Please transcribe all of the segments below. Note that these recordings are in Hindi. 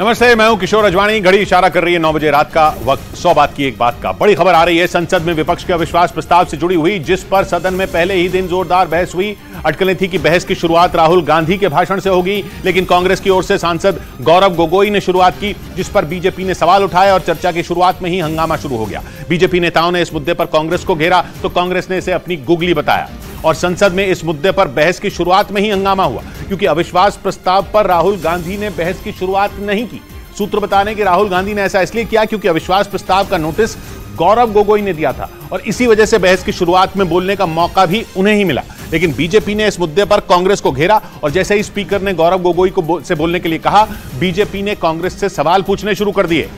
नमस्ते, मैं हूं किशोर अजवाणी। घड़ी इशारा कर रही है 9 बजे रात का वक्त। 100 बात की एक बात का बड़ी खबर आ रही है संसद में विपक्ष के अविश्वास प्रस्ताव से जुड़ी हुई, जिस पर सदन में पहले ही दिन जोरदार बहस हुई। अटकलें थी कि बहस की शुरुआत राहुल गांधी के भाषण से होगी, लेकिन कांग्रेस की ओर से सांसद गौरव गोगोई ने शुरुआत की, जिस पर बीजेपी ने सवाल उठाए और चर्चा की शुरुआत में ही हंगामा शुरू हो गया। बीजेपी नेताओं ने इस मुद्दे पर कांग्रेस को घेरा तो कांग्रेस ने इसे अपनी गुगली बताया और संसद में इस मुद्दे पर बहस की शुरुआत में ही हंगामा हुआ, क्योंकि अविश्वास प्रस्ताव पर राहुल गांधी ने बहस की शुरुआत नहीं की। सूत्र बताने कि राहुल गांधी ने ऐसा इसलिए किया क्योंकि अविश्वास प्रस्ताव का नोटिस गौरव गोगोई ने दिया था और इसी वजह से बहस की शुरुआत में बोलने का मौका भी उन्हें ही मिला। लेकिन बीजेपी ने इस मुद्दे पर कांग्रेस को घेरा और जैसे ही स्पीकर ने गौरव गोगोई को से बोलने के लिए कहा, बीजेपी ने कांग्रेस से सवाल पूछने शुरू कर दिए।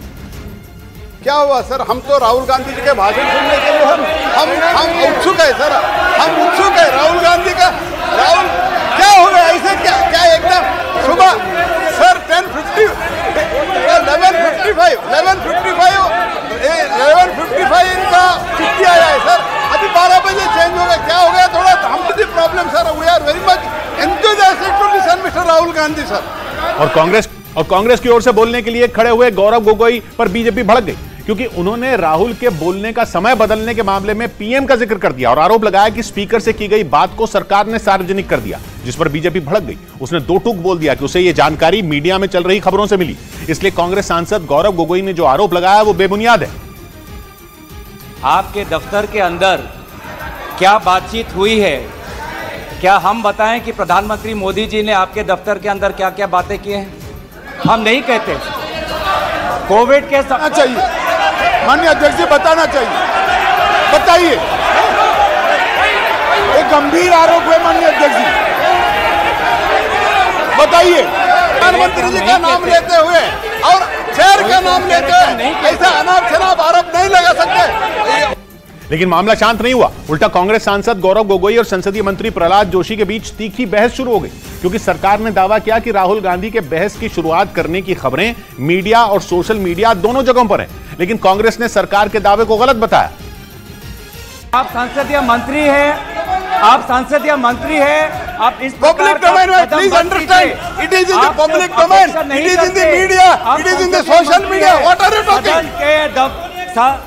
क्या हुआ सर? हम तो राहुल गांधी जी के भाषण सुनने के लिए हम उत्सुक है सर, हम उत्सुक है राहुल गांधी का। राहुल क्या हो गया ऐसे? क्या एकदम सुबह सर 11:55 इनका छुट्टी आया है सर, अभी 12 बजे चेंज हो गया। क्या हो गया? थोड़ा हम problem sir, we are very much enthusiastic to listen mister Rahul Gandhi sir. और कांग्रेस की ओर से बोलने के लिए खड़े हुए गौरव गोगोई पर बीजेपी भड़क गई, क्योंकि उन्होंने राहुल के बोलने का समय बदलने के मामले में पीएम का जिक्र कर दिया और आरोप लगाया कि स्पीकर से की गई बात को सरकार ने सार्वजनिक कर दिया, जिस पर बीजेपी भड़क गई। उसने दो टूक बोल दिया कि उसे यह जानकारी मीडिया में चल रही खबरों से मिली, इसलिए कांग्रेस सांसद गौरव गोगोई ने जो आरोप लगाया वो बेबुनियाद है। आपके दफ्तर के अंदर क्या बातचीत हुई है? क्या हम बताएं कि प्रधानमंत्री मोदी जी ने आपके दफ्तर के अंदर क्या क्या बातें की हैं? हम नहीं कहते। कोविड के समय चाहिए, माननीय अध्यक्ष जी बताना चाहिए, बताइए। एक गंभीर आरोप है माननीय अध्यक्ष जी, बताइए। प्रधानमंत्री जी का नाम लेते हुए और शहर का नाम लेते हुए ऐसा अनाप शनाप आरोप नहीं लगा सकते। लेकिन मामला शांत नहीं हुआ। उल्टा कांग्रेस सांसद गौरव गोगोई और संसदीय मंत्री प्रहलाद जोशी के बीच तीखी बहस शुरू हो गई, क्योंकि सरकार ने दावा किया कि राहुल गांधी के बहस की शुरुआत करने की खबरें मीडिया और सोशल मीडिया दोनों जगहों पर हैं, लेकिन कांग्रेस ने सरकार के दावे को गलत बताया। आप संसदीय मंत्री हैं, आप संसदीय मंत्री हैं, आप इस पब्लिक डोमेन में please understand, it is in the public domain, it is in the media, it is in the social media. What are you talking?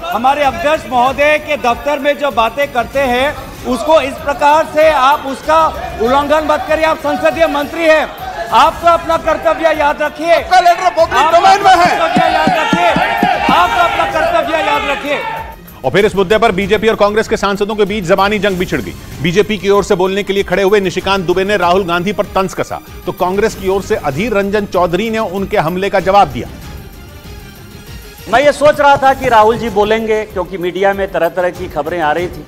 हमारे अध्यक्ष महोदय के दफ्तर में जो बातें करते हैं उसको इस प्रकार से आप उसका उल्लंघन मत करिए। आप संसदीय मंत्री हैं, आपको अपना कर्तव्य याद रखिए। आपका लेटर पब्लिक डोमेन में है, याद रखिए, आप अपना कर्तव्य याद रखिए। और फिर इस मुद्दे पर बीजेपी और कांग्रेस के सांसदों के बीच जबानी जंग भी छिड़ गई। बीजेपी की ओर से बोलने के लिए खड़े हुए निशिकांत दुबे ने राहुल गांधी पर तंज कसा, तो कांग्रेस की ओर से अधीर रंजन चौधरी ने उनके हमले का जवाब दिया। मैं ये सोच रहा था कि राहुल जी बोलेंगे, क्योंकि मीडिया में तरह तरह की खबरें आ रही थी,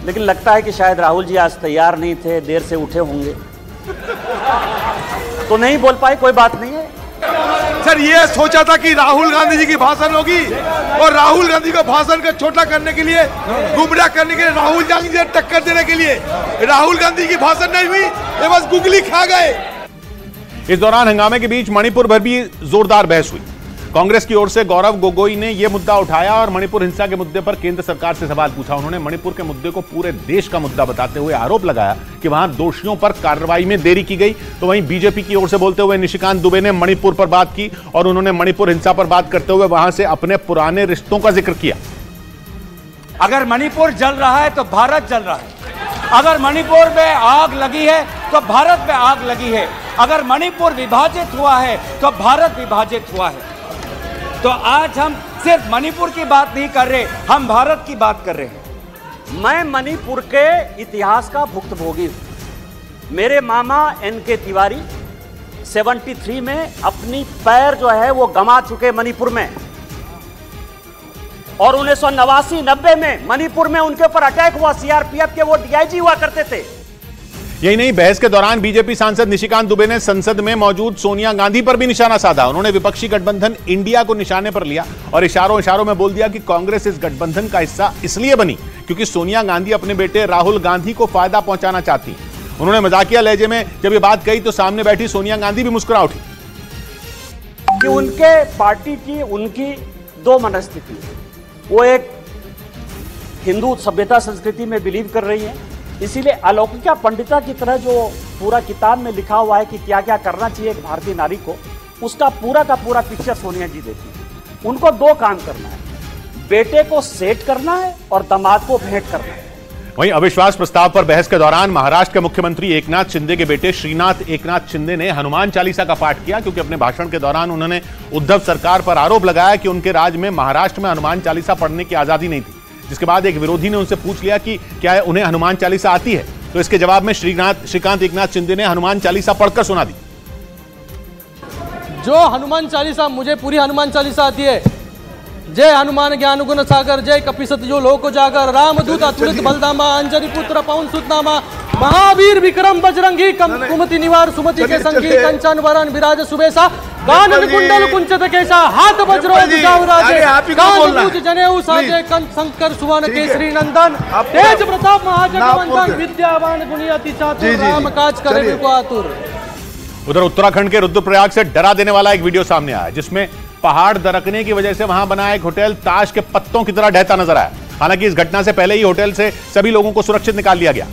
लेकिन लगता है कि शायद राहुल जी आज तैयार नहीं थे, देर से उठे होंगे तो नहीं बोल पाए। कोई बात नहीं है सर, ये सोचा था कि राहुल गांधी जी की भाषण होगी और राहुल गांधी को भाषण को छोटा करने के लिए, गुमराह करने के लिए, राहुल गांधी जी टक्कर देने के लिए राहुल गांधी की भाषण नहीं हुई, ये बस गुगली खा गए। इस दौरान हंगामे के बीच मणिपुर भर भी जोरदार बहस हुई। कांग्रेस की ओर से गौरव गोगोई ने यह मुद्दा उठाया और मणिपुर हिंसा के मुद्दे पर केंद्र सरकार से सवाल पूछा। उन्होंने मणिपुर के मुद्दे को पूरे देश का मुद्दा बताते हुए आरोप लगाया कि वहां दोषियों पर कार्रवाई में देरी की गई। तो वहीं बीजेपी की ओर से बोलते हुए निशिकांत दुबे ने मणिपुर पर बात की और उन्होंने मणिपुर हिंसा पर बात करते हुए वहां से अपने पुराने रिश्तों का जिक्र किया। अगर मणिपुर जल रहा है तो भारत जल रहा है, अगर मणिपुर में आग लगी है तो भारत में आग लगी है, अगर मणिपुर विभाजित हुआ है तो भारत विभाजित हुआ है। तो आज हम सिर्फ मणिपुर की बात नहीं कर रहे, हम भारत की बात कर रहे हैं। मैं मणिपुर के इतिहास का भुक्तभोगी हूं। मेरे मामा एनके तिवारी 73 में अपनी पैर जो है वो गंवा चुके मणिपुर में, और 1989-90 में मणिपुर में उनके ऊपर अटैक हुआ। सीआरपीएफ के वो डीआईजी हुआ करते थे। यही नहीं, बहस के दौरान बीजेपी सांसद निशिकांत दुबे ने संसद में मौजूद सोनिया गांधी पर भी निशाना साधा। उन्होंने विपक्षी गठबंधन इंडिया को निशाने पर लिया और इशारों इशारों में बोल दिया कि कांग्रेस इस गठबंधन का हिस्सा इसलिए बनी क्योंकि सोनिया गांधी अपने बेटे राहुल गांधी को फायदा पहुंचाना चाहती। उन्होंने मजाकिया लहजे में जब ये बात कही तो सामने बैठी सोनिया गांधी भी मुस्कुरा उठी। कि उनके पार्टी की उनकी दो मनस्थिति, वो एक हिंदू सभ्यता संस्कृति में बिलीव कर रही है, इसीलिए अलौकिका पंडिता की तरह जो पूरा किताब में लिखा हुआ है कि क्या क्या करना चाहिए एक भारतीय नारी को, उसका पूरा का पूरा पिक्चर सोनिया जी देती। उनको दो काम करना है, बेटे को सेट करना है और दामाद को भेंट करना है। वहीं अविश्वास प्रस्ताव पर बहस के दौरान महाराष्ट्र के मुख्यमंत्री एकनाथ शिंदे के बेटे श्रीनाथ एकनाथ शिंदे ने हनुमान चालीसा का पाठ किया, क्योंकि अपने भाषण के दौरान उन्होंने उद्धव सरकार पर आरोप लगाया कि उनके राज में महाराष्ट्र में हनुमान चालीसा पढ़ने की आजादी नहीं थी। जिसके बाद एक विरोधी ने उनसे पूछ लिया कि क्या उन्हें हनुमान चालीसा आती है, तो इसके जवाब में श्रीकांत एकनाथ शिंदे ने हनुमान चालीसा पढ़कर सुना दी। जो हनुमान चालीसा, मुझे पूरी हनुमान चालीसा आती है। जय हनुमान ज्ञान गुण सागर, जय कपिसत जो लोक जागर, रामदूत अतुलित बलदामा, अंजनी पुत्र पवन सुत नामा, महावीर विक्रम बजरंगी, कुमति निवार सुमति के संगी, कंचन वरण विराज सुबेसा, कानन कुंडल कुंचित केसा, हाथ वज्रो भुजाऊ राजे, कान मूज जनेऊ साजे, कंठ शंकर सुवन केसरी नंदन, तेज प्रताप महाजगवंदन, विद्यावान गुणी अति चातुर, राम काज करे बिरको आतुर। उधर उत्तराखंड के रुद्रप्रयाग से डरा देने वाला एक वीडियो सामने आया, जिसमें पहाड़ दरकने की वजह से वहां बना एक होटल ताश के पत्तों की तरह ढहता नजर आया। हालांकि इस घटना से पहले ही होटल से सभी लोगों को सुरक्षित निकाल लिया गया,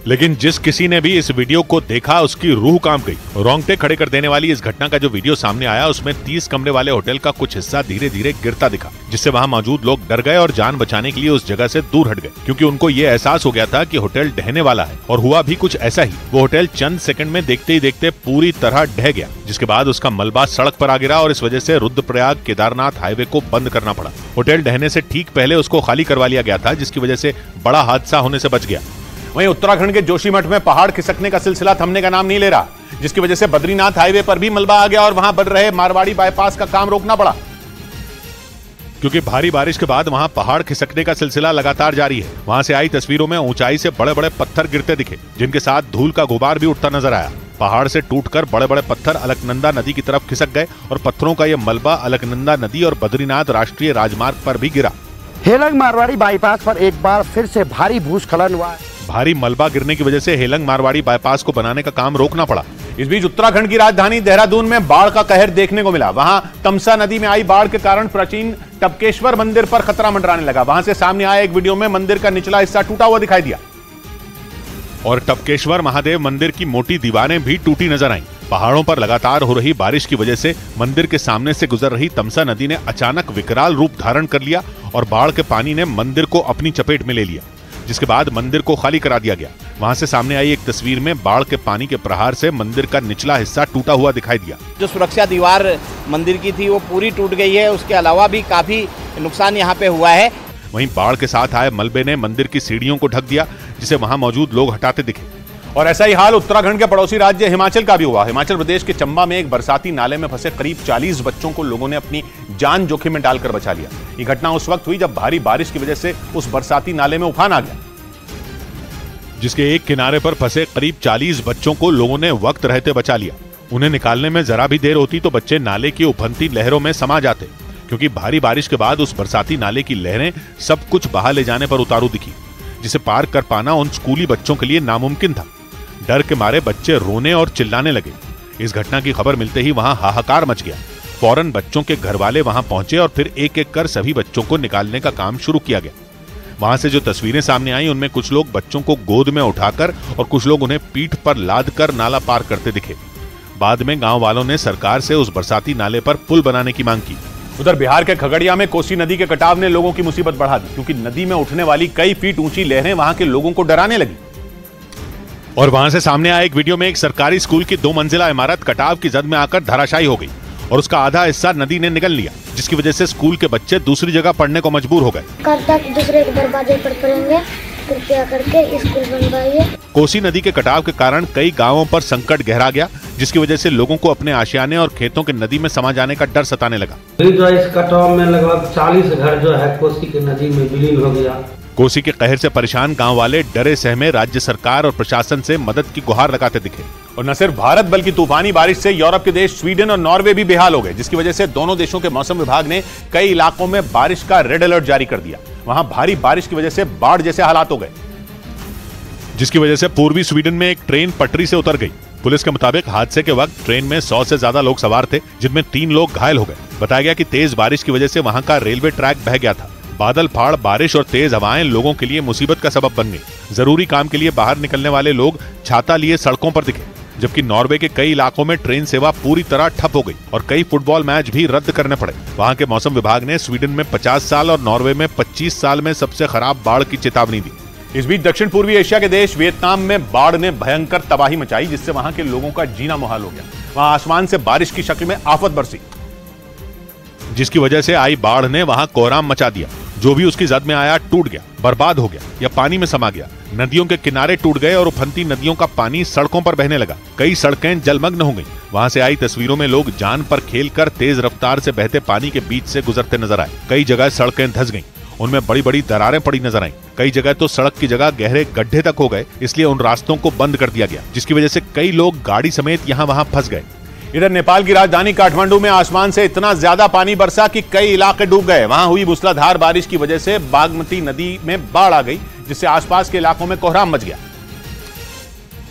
लेकिन जिस किसी ने भी इस वीडियो को देखा उसकी रूह कांप गई। रोंगटे खड़े कर देने वाली इस घटना का जो वीडियो सामने आया, उसमें 30 कमरे वाले होटल का कुछ हिस्सा धीरे धीरे गिरता दिखा, जिससे वहां मौजूद लोग डर गए और जान बचाने के लिए उस जगह से दूर हट गए, क्योंकि उनको ये एहसास हो गया था कि होटल ढहने वाला है। और हुआ भी कुछ ऐसा ही। वो होटल चंद सेकंड में देखते ही देखते पूरी तरह ढह गया, जिसके बाद उसका मलबा सड़क पर आ गिरा और इस वजह से रुद्रप्रयाग केदारनाथ हाईवे को बंद करना पड़ा। होटल ढहने से ठीक पहले उसको खाली करवा लिया गया था, जिसकी वजह से बड़ा हादसा होने से बच गया। वहीं उत्तराखंड के जोशीमठ में पहाड़ खिसकने का सिलसिला थमने का नाम नहीं ले रहा, जिसकी वजह से बद्रीनाथ हाईवे पर भी मलबा आ गया और वहां बन रहे मारवाड़ी बाईपास का काम रोकना पड़ा, क्योंकि भारी बारिश के बाद वहां पहाड़ खिसकने का सिलसिला लगातार जारी है। वहां से आई तस्वीरों में ऊंचाई से बड़े बड़े पत्थर गिरते दिखे, जिनके साथ धूल का गुबार भी उठता नजर आया। पहाड़ से टूटकर बड़े बड़े पत्थर अलकनंदा नदी की तरफ खिसक गए और पत्थरों का यह मलबा अलकनंदा नदी और बद्रीनाथ राष्ट्रीय राजमार्ग पर भी गिरा। हेलंग मारवाड़ी बाईपास पर एक बार फिर से भारी भूस्खलन हुआ। भारी मलबा गिरने की वजह से हेलंग मारवाड़ी बाईपास को बनाने का काम रोकना पड़ा। इस बीच उत्तराखंड की राजधानी देहरादून में बाढ़ का कहर देखने को मिला। वहां तमसा नदी में आई बाढ़ के कारण प्राचीन टपकेश्वर मंदिर पर खतरा मंडराने लगा। वहां से सामने आए एक वीडियो में मंदिर का निचला हिस्सा टूटा हुआ दिखाई दिया और टपकेश्वर महादेव मंदिर की मोटी दीवारें भी टूटी नजर आईं। पहाड़ों पर लगातार हो रही बारिश की वजह से मंदिर के सामने से गुजर रही तमसा नदी ने अचानक विकराल रूप धारण कर लिया और बाढ़ के पानी ने मंदिर को अपनी चपेट में ले लिया, जिसके बाद मंदिर को खाली करा दिया गया। वहां से सामने आई एक तस्वीर में बाढ़ के पानी के प्रहार से मंदिर का निचला हिस्सा टूटा हुआ दिखाई दिया। जो सुरक्षा दीवार मंदिर की थी वो पूरी टूट गई है। उसके अलावा भी काफी नुकसान यहाँ पे हुआ है। वहीं बाढ़ के साथ आए मलबे ने मंदिर की सीढ़ियों को ढक दिया, जिसे वहां मौजूद लोग हटाते दिखे। और ऐसा ही हाल उत्तराखंड के पड़ोसी राज्य हिमाचल का भी हुआ। हिमाचल प्रदेश के चंबा में एक बरसाती नाले में फंसे करीब 40 बच्चों को लोगों ने अपनी जान जोखिम में डालकर बचा लिया। ये घटना उस वक्त हुई जब भारी बारिश की वजह से उस बरसाती नाले में उफान आ गया, जिसके एक किनारे पर फंसे करीब 40 बच्चों को लोगों ने वक्त रहते बचा लिया। उन्हें निकालने में जरा भी देर होती तो बच्चे नाले की उफनती लहरों में समा जाते, क्योंकि भारी बारिश के बाद उस बरसाती नाले की लहरें सब कुछ बहा ले जाने पर उतारू दिखी, जिसे पार कर पाना उन स्कूली बच्चों के लिए नामुमकिन था। डर के मारे बच्चे रोने और चिल्लाने लगे। इस घटना की खबर मिलते ही वहां हाहाकार मच गया। फौरन बच्चों के घर वाले वहां पहुंचे और फिर एक एक कर सभी बच्चों को निकालने का काम शुरू किया गया। वहां से जो तस्वीरें सामने आई उनमें कुछ लोग बच्चों को गोद में उठाकर और कुछ लोग उन्हें पीठ पर लाद कर नाला पार करते दिखे। बाद में गांव वालों ने सरकार से उस बरसाती नाले पर पुल बनाने की मांग की। उधर बिहार के खगड़िया में कोसी नदी के कटाव ने लोगों की मुसीबत बढ़ा दी, क्योंकि नदी में उठने वाली कई फीट ऊंची लहरें वहां के लोगों को डराने लगी। और वहां से सामने आए एक वीडियो में एक सरकारी स्कूल की 2 मंजिला इमारत कटाव की जद में आकर धराशायी हो गई और उसका आधा हिस्सा नदी ने निगल लिया, जिसकी वजह से स्कूल के बच्चे दूसरी जगह पढ़ने को मजबूर हो गए। कब तक दूसरे के दरवाजे पर पड़ेंगे, कृपया करके स्कूल बनवाइए। कोसी नदी के कटाव के कारण कई गांवों पर संकट गहरा गया, जिसकी वजह से लोगों को अपने आशियाने और खेतों के नदी में समा जाने का डर सताने लगा। जो इस कटाव में लगभग 40 घर जो है कोसी की नदी में विलीन हो गया। कोसी के कहर से परेशान गांव वाले डरे सहमे राज्य सरकार और प्रशासन से मदद की गुहार लगाते दिखे। और न सिर्फ भारत बल्कि तूफानी बारिश से यूरोप के देश स्वीडन और नॉर्वे भी बेहाल हो गए, जिसकी वजह से दोनों देशों के मौसम विभाग ने कई इलाकों में बारिश का रेड अलर्ट जारी कर दिया। वहां भारी बारिश की वजह से बाढ़ जैसे हालात हो गए, जिसकी वजह से पूर्वी स्वीडन में एक ट्रेन पटरी से उतर गई। पुलिस के मुताबिक हादसे के वक्त ट्रेन में 100 से ज्यादा लोग सवार थे, जिनमें 3 लोग घायल हो गए। बताया गया कि तेज बारिश की वजह से वहां का रेलवे ट्रैक बह गया था। बादल फाड़ बारिश और तेज हवाएं लोगों के लिए मुसीबत का सबब बन गई। जरूरी काम के लिए बाहर निकलने वाले लोग छाता लिए सड़कों पर दिखे। जबकि नॉर्वे के कई इलाकों में ट्रेन सेवा पूरी तरह ठप हो गई और कई फुटबॉल मैच भी रद्द करने पड़े। वहां के मौसम विभाग ने स्वीडन में 50 साल और नॉर्वे में 25 साल में सबसे खराब बाढ़ की चेतावनी दी। इस बीच दक्षिण पूर्वी एशिया के देश वियतनाम में बाढ़ ने भयंकर तबाही मचाई, जिससे वहां के लोगों का जीना मुहाल हो गया। वहां आसमान से बारिश की शक्ल में आफत बरसी, जिसकी वजह से आई बाढ़ ने वहां कोहराम मचा दिया। जो भी उसकी जद में आया टूट गया, बर्बाद हो गया या पानी में समा गया। नदियों के किनारे टूट गए और उफनती नदियों का पानी सड़कों पर बहने लगा। कई सड़कें जलमग्न हो गईं। वहां से आई तस्वीरों में लोग जान पर खेलकर तेज रफ्तार से बहते पानी के बीच से गुजरते नजर आए। कई जगह सड़कें धंस गईं, उनमें बड़ी बड़ी दरारें पड़ी नजर आईं। कई जगह तो सड़क की जगह गहरे गड्ढे तक हो गए, इसलिए उन रास्तों को बंद कर दिया गया, जिसकी वजह से कई लोग गाड़ी समेत यहाँ वहां फंस गए। इधर नेपाल की राजधानी काठमांडू में आसमान से इतना ज्यादा पानी बरसा कि कई इलाके डूब गए। वहां हुई मूसलाधार बारिश की वजह से बागमती नदी में बाढ़ आ गई, जिससे आसपास के इलाकों में कोहराम मच गया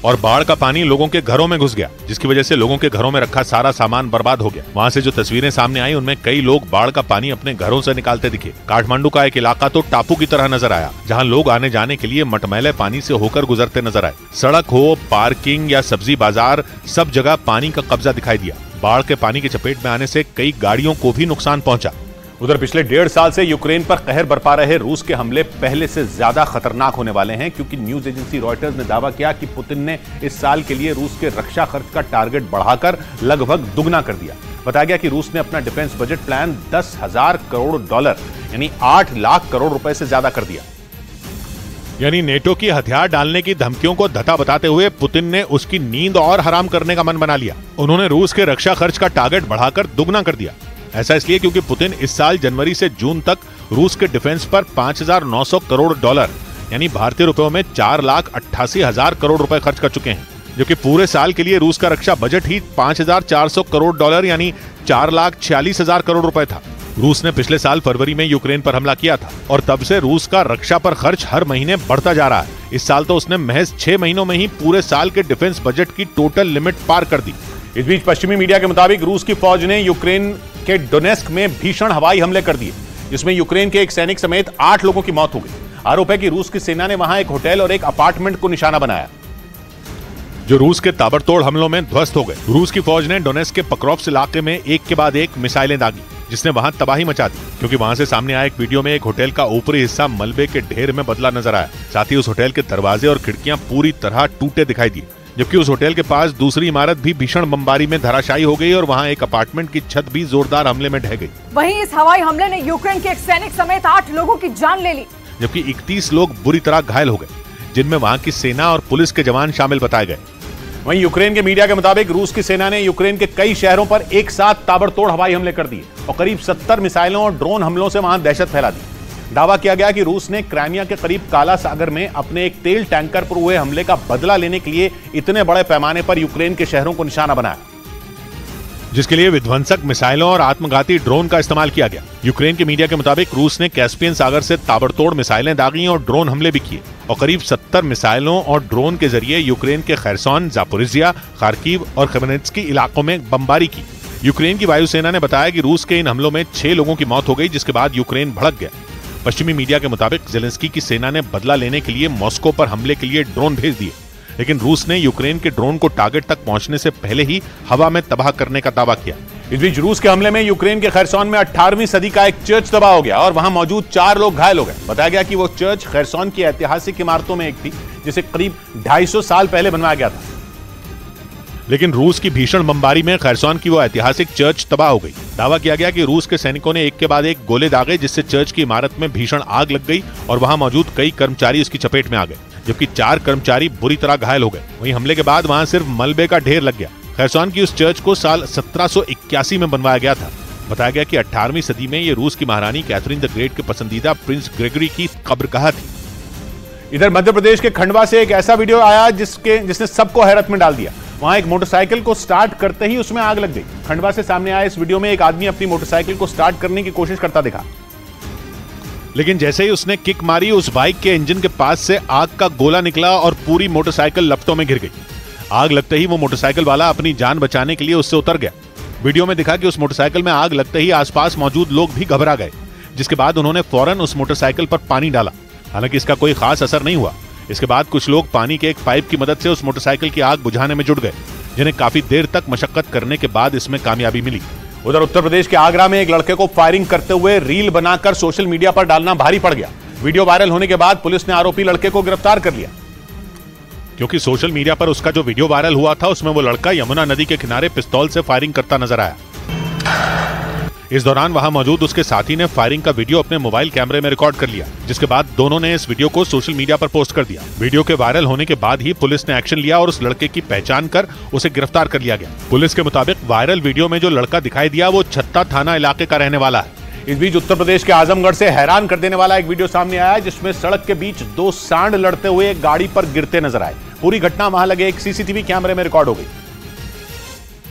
और बाढ़ का पानी लोगों के घरों में घुस गया, जिसकी वजह से लोगों के घरों में रखा सारा सामान बर्बाद हो गया। वहां से जो तस्वीरें सामने आई उनमें कई लोग बाढ़ का पानी अपने घरों से निकालते दिखे। काठमांडू का एक इलाका तो टापू की तरह नजर आया, जहां लोग आने जाने के लिए मटमैले पानी से होकर गुजरते नजर आए। सड़क हो, पार्किंग या सब्जी बाजार, सब जगह पानी का कब्जा दिखाई दिया। बाढ़ के पानी की चपेट में आने से कई गाड़ियों को भी नुकसान पहुंचा। उधर पिछले 1.5 साल से यूक्रेन पर कहर बरपा रहे रूस के हमले पहले से ज्यादा खतरनाक होने वाले हैं, क्योंकि न्यूज एजेंसी रॉयटर्स ने दावा किया कि पुतिन ने इस साल के लिए रूस के रक्षा खर्च का टारगेट बढ़ाकर लगभग दुगना कर दिया। बताया गया कि रूस ने अपना डिफेंस बजट प्लान $10,000 करोड़ यानी 8 लाख करोड़ रुपए से ज्यादा कर दिया। यानी नेटो की हथियार डालने की धमकियों को धता बताते हुए पुतिन ने उसकी नींद और हराम करने का मन बना लिया। उन्होंने रूस के रक्षा खर्च का टारगेट बढ़ाकर दुगना कर दिया। ऐसा इसलिए क्योंकि पुतिन इस साल जनवरी से जून तक रूस के डिफेंस पर $5,900 करोड़ यानी भारतीय रुपयों में 4,88,000 करोड़ रुपए खर्च कर चुके हैं, जो कि पूरे साल के लिए रूस का रक्षा बजट ही $5,400 करोड़ यानी 4,46,000 करोड़ रुपए था। रूस ने पिछले साल फरवरी में यूक्रेन पर हमला किया था और तब से रूस का रक्षा पर खर्च हर महीने बढ़ता जा रहा है। इस साल तो उसने महज 6 महीनों में ही पूरे साल के डिफेंस बजट की टोटल लिमिट पार कर दी। इस बीच पश्चिमी मीडिया के मुताबिक रूस की फौज ने यूक्रेन के डोनेस्क में भीषण हवाई हमले कर दिए, जिसमें यूक्रेन के एक सैनिक समेत 8 लोगों की मौत हो गई। आरोप है कि रूस की सेना ने वहां एक होटल और एक अपार्टमेंट को निशाना बनाया, जो रूस के ताबड़तोड़ हमलों में ध्वस्त हो गए। रूस की फौज ने डोनेस्क के पक्रोव्स्क इलाके में एक के बाद एक मिसाइलें दागी, जिसने वहां तबाही मचा दी, क्योंकि वहां से सामने आए एक वीडियो में एक होटल का ऊपरी हिस्सा मलबे के ढेर में बदला नजर आया। साथ ही उस होटल के दरवाजे और खिड़कियां पूरी तरह टूटे दिखाई दिए, जबकि उस होटल के पास दूसरी इमारत भी भीषण बमबारी में धराशायी हो गई और वहां एक अपार्टमेंट की छत भी जोरदार हमले में ढह गई। वहीं इस हवाई हमले ने यूक्रेन के एक सैनिक समेत 8 लोगों की जान ले ली, जबकि 31 लोग बुरी तरह घायल हो गए, जिनमें वहां की सेना और पुलिस के जवान शामिल बताए गए। वहीं यूक्रेन के मीडिया के मुताबिक रूस की सेना ने यूक्रेन के कई शहरों पर एक साथ ताबड़तोड़ हवाई हमले कर दिए और करीब 70 मिसाइलों और ड्रोन हमलों से वहां दहशत फैला दी। दावा किया गया कि रूस ने क्राइमिया के करीब काला सागर में अपने एक तेल टैंकर पर हुए हमले का बदला लेने के लिए इतने बड़े पैमाने पर यूक्रेन के शहरों को निशाना बनाया, जिसके लिए विध्वंसक मिसाइलों और आत्मघाती ड्रोन का इस्तेमाल किया गया। यूक्रेन के मीडिया के मुताबिक रूस ने कैस्पियन सागर से ताबड़तोड़ मिसाइलें दागी और ड्रोन हमले भी किए और करीब 70 मिसाइलों और ड्रोन के जरिए यूक्रेन के खैरसोन, जापोरिजिया, खार्किव और खमेल्नित्स्की इलाकों में बमबारी की। यूक्रेन की वायुसेना ने बताया कि रूस के इन हमलों में 6 लोगों की मौत हो गई, जिसके बाद यूक्रेन भड़क गया। पश्चिमी मीडिया के मुताबिक जेलेंस्की की सेना ने बदला लेने के लिए मॉस्को पर हमले के लिए ड्रोन भेज दिए, लेकिन रूस ने यूक्रेन के ड्रोन को टारगेट तक पहुंचने से पहले ही हवा में तबाह करने का दावा किया। इस बीच रूस के हमले में यूक्रेन के खैरसोन में 18वीं सदी का एक चर्च तबाह हो गया और वहां मौजूद 4 लोग घायल हो गए। बताया गया कि वो चर्च खैरसोन की ऐतिहासिक इमारतों में एक थी, जिसे करीब 250 साल पहले बनवाया गया था, लेकिन रूस की भीषण बमबारी में खैरसोन की वो ऐतिहासिक चर्च तबाह हो गई। दावा किया गया कि रूस के सैनिकों ने एक के बाद एक गोले दागे, जिससे चर्च की इमारत में भीषण आग लग गई और वहां मौजूद कई कर्मचारी उसकी चपेट में आ गए, जबकि 4 कर्मचारी बुरी तरह घायल हो गए। वहीं हमले के बाद वहां सिर्फ मलबे का ढेर लग गया। खैरसोन की उस चर्च को साल 1781 में बनवाया गया था। बताया गया कि 18वीं सदी में ये रूस की महारानी कैथरीन द ग्रेट के पसंदीदा प्रिंस ग्रेगरी की कब्रगाह थी। इधर मध्य प्रदेश के खंडवा से एक ऐसा वीडियो आया जिसने सबको हैरत में डाल दिया। वहां एक मोटरसाइकिल को स्टार्ट करते ही उसमें आग लग गई। खंडवा से सामने आए इस वीडियो में एक आदमी अपनी मोटरसाइकिल को स्टार्ट करने की कोशिश करता दिखा, लेकिन जैसे ही उसने किक मारी, उस बाइक के इंजन के पास से आग का गोला निकला और पूरी मोटरसाइकिल लपटों में घिर गई। आग लगते ही वो मोटरसाइकिल वाला अपनी जान बचाने के लिए उससे उतर गया। वीडियो में दिखा कि उस मोटरसाइकिल में आग लगते ही आसपास मौजूद लोग भी घबरा गए, जिसके बाद उन्होंने फौरन उस मोटरसाइकिल पर पानी डाला। हालांकि इसका कोई खास असर नहीं हुआ। इसके बाद कुछ लोग पानी के एक पाइप की मदद से उस मोटरसाइकिल की आग बुझाने में जुट गए, जिन्हें काफी देर तक मशक्कत करने के बाद इसमें कामयाबी मिली। उधर उत्तर प्रदेश के आगरा में एक लड़के को फायरिंग करते हुए रील बनाकर सोशल मीडिया पर डालना भारी पड़ गया। वीडियो वायरल होने के बाद पुलिस ने आरोपी लड़के को गिरफ्तार कर लिया, क्योंकि सोशल मीडिया पर उसका जो वीडियो वायरल हुआ था उसमें वो लड़का यमुना नदी के किनारे पिस्तौल से फायरिंग करता नजर आया। इस दौरान वहां मौजूद उसके साथी ने फायरिंग का वीडियो अपने मोबाइल कैमरे में रिकॉर्ड कर लिया, जिसके बाद दोनों ने इस वीडियो को सोशल मीडिया पर पोस्ट कर दिया। वीडियो के वायरल होने के बाद ही पुलिस ने एक्शन लिया और उस लड़के की पहचान कर उसे गिरफ्तार कर लिया गया। पुलिस के मुताबिक वायरल वीडियो में जो लड़का दिखाई दिया वो छत्ता थाना इलाके का रहने वाला है। इस बीच उत्तर प्रदेश के आजमगढ़ से हैरान कर देने वाला एक वीडियो सामने आया, जिसमें सड़क के बीच दो सांड लड़ते हुए एक गाड़ी पर गिरते नजर आए। पूरी घटना वहां लगे एक सीसीटीवी कैमरे में रिकॉर्ड हो गई,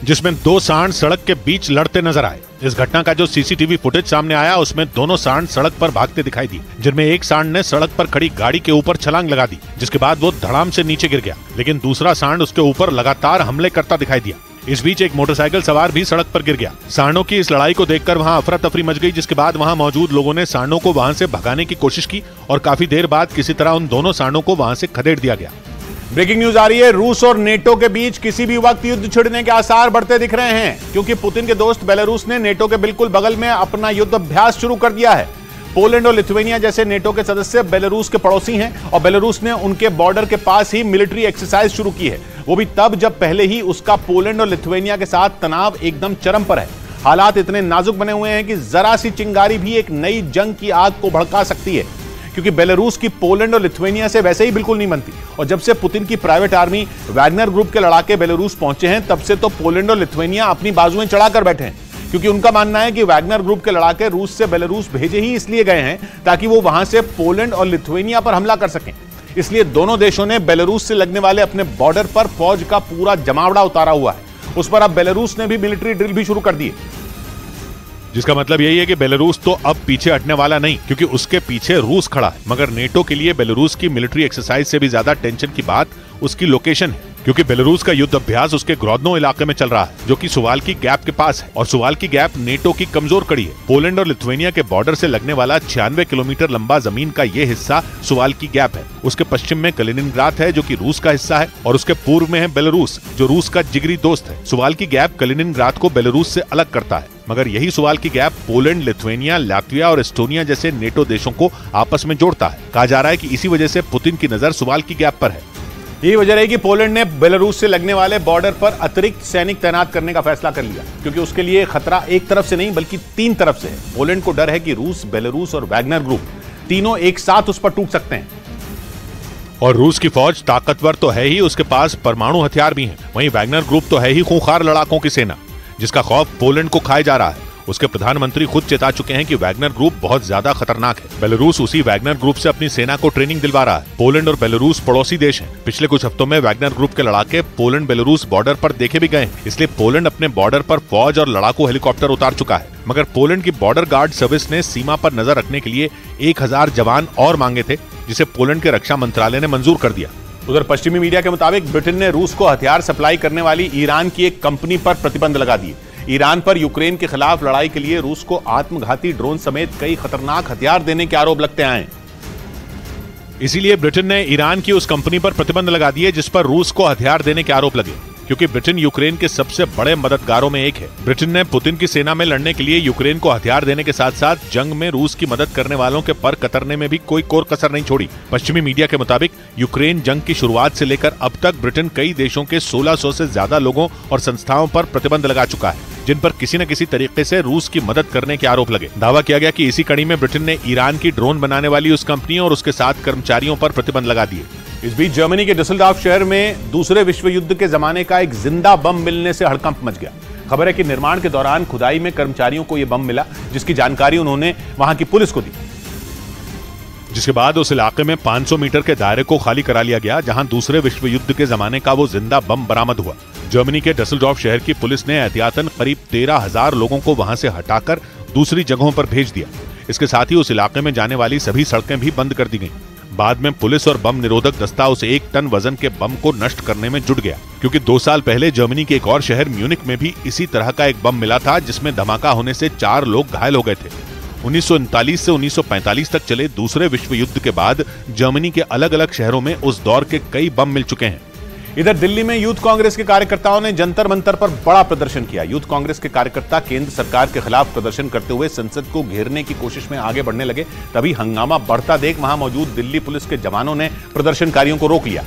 जिसमें दो सांड सड़क के बीच लड़ते नजर आए। इस घटना का जो सीसीटीवी फुटेज सामने आया उसमें दोनों सांड सड़क पर भागते दिखाई दिए, जिनमें एक सांड ने सड़क पर खड़ी गाड़ी के ऊपर छलांग लगा दी, जिसके बाद वो धड़ाम से नीचे गिर गया, लेकिन दूसरा सांड उसके ऊपर लगातार हमले करता दिखाई दिया। इस बीच एक मोटरसाइकिल सवार भी सड़क पर गिर गया। सांडों की इस लड़ाई को देखकर वहां अफरा तफरी मच गई, जिसके बाद वहां मौजूद लोगों ने सांडों को वहां से भगाने की कोशिश की और काफी देर बाद किसी तरह उन दोनों सांडों को वहां से खदेड़ दिया गया। ब्रेकिंग न्यूज आ रही है, रूस और नेटो के बीच किसी भी वक्त युद्ध छिड़ने के आसार बढ़ते दिख रहे हैं, क्योंकि पुतिन के दोस्त बेलारूस ने नेटो के बिल्कुल बगल में अपना युद्ध अभ्यास शुरू कर दिया है। पोलैंड और लिथुआनिया जैसे नेटो के सदस्य बेलारूस के पड़ोसी हैं और बेलारूस ने उनके बॉर्डर के पास ही मिलिट्री एक्सरसाइज शुरू की है, वो भी तब जब पहले ही उसका पोलैंड और लिथुआनिया के साथ तनाव एकदम चरम पर है। हालात इतने नाजुक बने हुए हैं कि जरा सी चिंगारी भी एक नई जंग की आग को भड़का सकती है, क्योंकि बेलारूस की पोलैंड और लिथुआनिया से वैसे ही बिल्कुल नहीं बनती। और जब से पुतिन की प्राइवेट आर्मी वैगनर ग्रुप के लड़ाके बेलारूस पहुंचे हैं, तब से तो पोलैंड और लिथुआनिया अपनी बाजुएं चढ़ाकर बैठे हैं, क्योंकि उनका मानना है कि वैगनर ग्रुप के लड़ाके रूस से बेलारूस भेजे ही इसलिए गए हैं ताकि वो वहां से पोलैंड और लिथुआनिया पर हमला कर सकें। इसलिए दोनों देशों ने बेलारूस से लगने वाले अपने बॉर्डर पर फौज का पूरा जमावड़ा उतारा हुआ है। उस पर अब बेलारूस ने भी मिलिट्री ड्रिल भी शुरू कर दी है, जिसका मतलब यही है कि बेलारूस तो अब पीछे हटने वाला नहीं, क्योंकि उसके पीछे रूस खड़ा है। मगर नेटो के लिए बेलारूस की मिलिट्री एक्सरसाइज से भी ज्यादा टेंशन की बात उसकी लोकेशन है, क्योंकि बेलारूस का युद्ध अभ्यास उसके ग्रोदनो इलाके में चल रहा है, जो कि सुवाल्की गैप के पास है, और सुवाल्की गैप नेटो की कमजोर कड़ी है। पोलैंड और लिथुआनिया के बॉर्डर से लगने वाला 96 किलोमीटर लंबा जमीन का ये हिस्सा सुवाल्की गैप है। उसके पश्चिम में कलिनिनग्राद है, जो कि रूस का हिस्सा है, और उसके पूर्व में है बेलारूस, जो रूस का जिगरी दोस्त है। सुवाल्की गैप कलिनिनग्राद को बेलारूस से अलग करता है, मगर यही Suwalki gap Poland, Lithuania, Latvia और एस्टोनिया जैसे नेटो देशों को आपस में जोड़ता है। कहा जा रहा है कि इसी वजह से पुतिन की नजर सुवाल्की गैप पर है। यही वजह है कि पोलैंड ने बेलारूस से लगने वाले बॉर्डर पर अतिरिक्त सैनिक तैनात करने का फैसला कर लिया, क्योंकि उसके लिए खतरा एक तरफ से नहीं बल्कि 3 तरफ से है। पोलैंड को डर है कि रूस, बेलारूस और वैगनर ग्रुप तीनों एक साथ उस पर टूट सकते हैं। और रूस की फौज ताकतवर तो है ही, उसके पास परमाणु हथियार भी हैं। वहीं वैगनर ग्रुप तो है ही खूंखार लड़ाकों की सेना, जिसका खौफ पोलैंड को खाए जा रहा है। उसके प्रधानमंत्री खुद चेता चुके हैं कि वैगनर ग्रुप बहुत ज्यादा खतरनाक है। बेलारूस उसी वैगनर ग्रुप से अपनी सेना को ट्रेनिंग दिलवा रहा है। पोलैंड और बेलारूस पड़ोसी देश हैं। पिछले कुछ हफ्तों में वैगनर ग्रुप के लड़ाके पोलैंड बेलारूस बॉर्डर पर देखे भी गए, इसलिए पोलैंड अपने बॉर्डर पर फौज और लड़ाकू हेलीकॉप्टर उतार चुका है। मगर पोलैंड की बॉर्डर गार्ड सर्विस ने सीमा पर नजर रखने के लिए 1000 जवान और मांगे थे, जिसे पोलैंड के रक्षा मंत्रालय ने मंजूर कर दिया। उधर पश्चिमी मीडिया के मुताबिक ब्रिटेन ने रूस को हथियार सप्लाई करने वाली ईरान की एक कंपनी पर प्रतिबंध लगा दिए। ईरान पर यूक्रेन के खिलाफ लड़ाई के लिए रूस को आत्मघाती ड्रोन समेत कई खतरनाक हथियार देने के आरोप लगते आए। इसीलिए ब्रिटेन ने ईरान की उस कंपनी पर प्रतिबंध लगा दिए जिस पर रूस को हथियार देने के आरोप लगे, क्योंकि ब्रिटेन यूक्रेन के सबसे बड़े मददगारों में एक है। ब्रिटेन ने पुतिन की सेना में लड़ने के लिए यूक्रेन को हथियार देने के साथ साथ जंग में रूस की मदद करने वालों के पर कतरने में भी कोई कोर कसर नहीं छोड़ी। पश्चिमी मीडिया के मुताबिक यूक्रेन जंग की शुरुआत से लेकर अब तक ब्रिटेन कई देशों के 1600 से ज्यादा लोगों और संस्थाओं पर प्रतिबंध लगा चुका है, जिन पर किसी न किसी तरीके से रूस की मदद करने के आरोप लगे। दावा किया गया कि इसी कड़ी में ब्रिटेन ने ईरान की ड्रोन बनाने वाली उस कंपनी और उसके साथ कर्मचारियों पर प्रतिबंध लगा दिए। इस बीच जर्मनी के डुसेल्डॉर्फ शहर में दूसरे विश्व युद्ध के जमाने का एक जिंदा बम मिलने से हड़कंप मच गया। खबर है कि निर्माण के दौरान खुदाई में कर्मचारियों को यह बम मिला, जिसकी जानकारी उन्होंने वहां की पुलिस को दी, जिसके बाद उस इलाके में 500 मीटर के दायरे को खाली करा लिया गया, जहां दूसरे विश्व युद्ध के जमाने का वो जिंदा बम बरामद हुआ। जर्मनी के डुसेल्डॉर्फ शहर की पुलिस ने एहतियातन करीब 13,000 लोगों को वहां से हटाकर दूसरी जगहों पर भेज दिया। इसके साथ ही उस इलाके में जाने वाली सभी सड़कें भी बंद कर दी गईं। बाद में पुलिस और बम निरोधक दस्ता उस 1 टन वजन के बम को नष्ट करने में जुट गया, क्योंकि 2 साल पहले जर्मनी के एक और शहर म्यूनिक में भी इसी तरह का एक बम मिला था, जिसमें धमाका होने से 4 लोग घायल हो गए थे। 1939 से 1945 तक चले दूसरे विश्व युद्ध के बाद जर्मनी के अलग अलग शहरों में उस दौर के कई बम मिल चुके हैं। इधर दिल्ली में यूथ कांग्रेस के कार्यकर्ताओं ने जंतर मंतर पर बड़ा प्रदर्शन किया। यूथ कांग्रेस के कार्यकर्ता केंद्र सरकार के खिलाफ प्रदर्शन करते हुए संसद को घेरने की कोशिश में आगे बढ़ने लगे। तभी हंगामा बढ़ता देख वहां मौजूद दिल्ली पुलिस के जवानों ने प्रदर्शनकारियों को रोक लिया,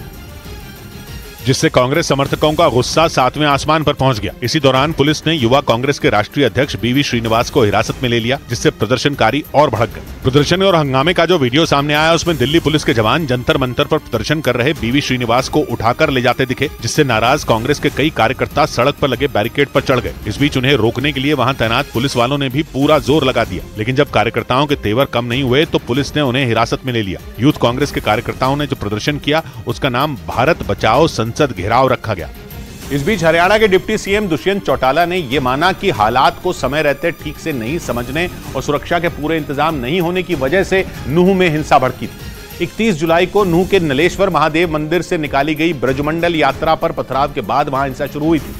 जिससे कांग्रेस समर्थकों का गुस्सा 7वें आसमान पर पहुंच गया। इसी दौरान पुलिस ने युवा कांग्रेस के राष्ट्रीय अध्यक्ष बीवी श्रीनिवास को हिरासत में ले लिया, जिससे प्रदर्शनकारी और भड़क गए। प्रदर्शन और हंगामे का जो वीडियो सामने आया उसमें दिल्ली पुलिस के जवान जंतर मंतर पर प्रदर्शन कर रहे बीवी श्रीनिवास को उठाकर ले जाते दिखे, जिससे नाराज कांग्रेस के कई कार्यकर्ता सड़क पर लगे बैरिकेड पर चढ़ गए। इस बीच उन्हें रोकने के लिए वहां तैनात पुलिस वालों ने भी पूरा जोर लगा दिया, लेकिन जब कार्यकर्ताओं के तेवर कम नहीं हुए तो पुलिस ने उन्हें हिरासत में ले लिया। यूथ कांग्रेस के कार्यकर्ताओं ने जो प्रदर्शन किया उसका नाम भारत बचाओ संसद घेराव रखा गया। इस बीच हरियाणा के डिप्टी सीएम दुष्यंत चौटाला ने यह माना कि हालात को समय रहते ठीक से नहीं समझने और सुरक्षा के पूरे इंतजाम नहीं होने की वजह से नूंह में हिंसा भड़की थी। 31 जुलाई को नूंह के नलेश्वर महादेव मंदिर से निकाली गई ब्रजमंडल यात्रा पर पथराव के बाद वहां हिंसा शुरू हुई थी,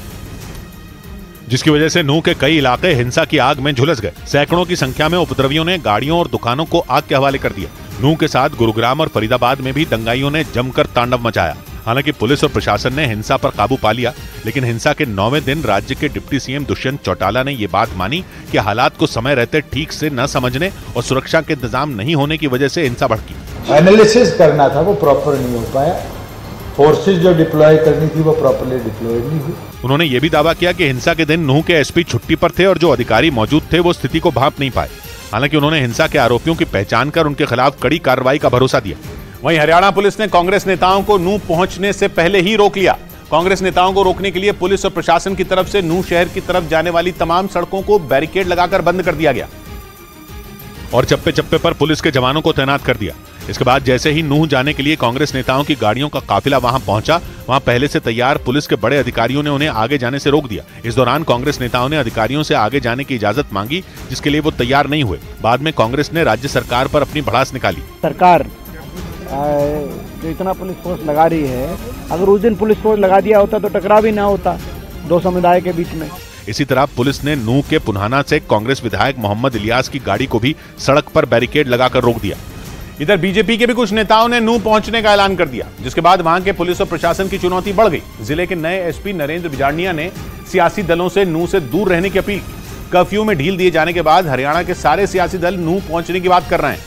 जिसकी वजह से नूंह के कई इलाके हिंसा की आग में झुलस गए। सैकड़ों की संख्या में उपद्रवियों ने गाड़ियों और दुकानों को आग के हवाले कर दिया। नूंह के साथ गुरुग्राम और फरीदाबाद में भी दंगाइयों ने जमकर तांडव मचाया। हालांकि पुलिस और प्रशासन ने हिंसा पर काबू पा लिया, लेकिन हिंसा के 9वें दिन राज्य के डिप्टी सीएम दुष्यंत चौटाला ने ये बात मानी कि हालात को समय रहते ठीक से न समझने और सुरक्षा के इंतजाम नहीं होने की वजह से हिंसा भड़की। एनालिसिस करना था, वो प्रॉपर नहीं हो पाया। फोर्सेज जो डिप्लॉय करनी थी वो प्रॉपर्ली डिप्लॉय नहीं हुई। उन्होंने ये भी दावा किया कि हिंसा के दिन नूंह के एसपी छुट्टी पर थे और जो अधिकारी मौजूद थे वो स्थिति को भांप नहीं पाए। हालांकि उन्होंने हिंसा के आरोपियों की पहचान कर उनके खिलाफ कड़ी कार्रवाई का भरोसा दिया। वहीं हरियाणा पुलिस ने कांग्रेस नेताओं को नूंह पहुंचने से पहले ही रोक लिया। कांग्रेस नेताओं को रोकने के लिए पुलिस और प्रशासन की तरफ से नूंह शहर की तरफ जाने वाली तमाम सड़कों को बैरिकेड लगाकर बंद कर दिया गया और चप्पे चप्पे पर पुलिस के जवानों को तैनात कर दिया। इसके बाद जैसे ही नूंह जाने के लिए कांग्रेस नेताओं की गाड़ियों का काफिला वहां पहुंचा, वहां पहले से तैयार पुलिस के बड़े अधिकारियों ने उन्हें आगे जाने से रोक दिया। इस दौरान कांग्रेस नेताओं ने अधिकारियों से आगे जाने की इजाजत मांगी, जिसके लिए वो तैयार नहीं हुए। बाद में कांग्रेस ने राज्य सरकार पर अपनी भड़ास निकाली। सरकार जो इतना पुलिस फोर्स लगा रही है, अगर उस दिन पुलिस फोर्स लगा दिया होता तो टकराव भी ना होता दो समुदाय के बीच में। इसी तरह पुलिस ने नूंह के पुन्हाना से कांग्रेस विधायक मोहम्मद इलियास की गाड़ी को भी सड़क पर बैरिकेड लगाकर रोक दिया। इधर बीजेपी के भी कुछ नेताओं ने नूंह पहुंचने का ऐलान कर दिया, जिसके बाद वहां के पुलिस और प्रशासन की चुनौती बढ़ गई। जिले के नए एसपी नरेंद्र बिजारनिया ने सियासी दलों से नूंह से दूर रहने की अपील की। कर्फ्यू में ढील दिए जाने के बाद हरियाणा के सारे सियासी दल नूंह पहुंचने की बात कर रहे हैं,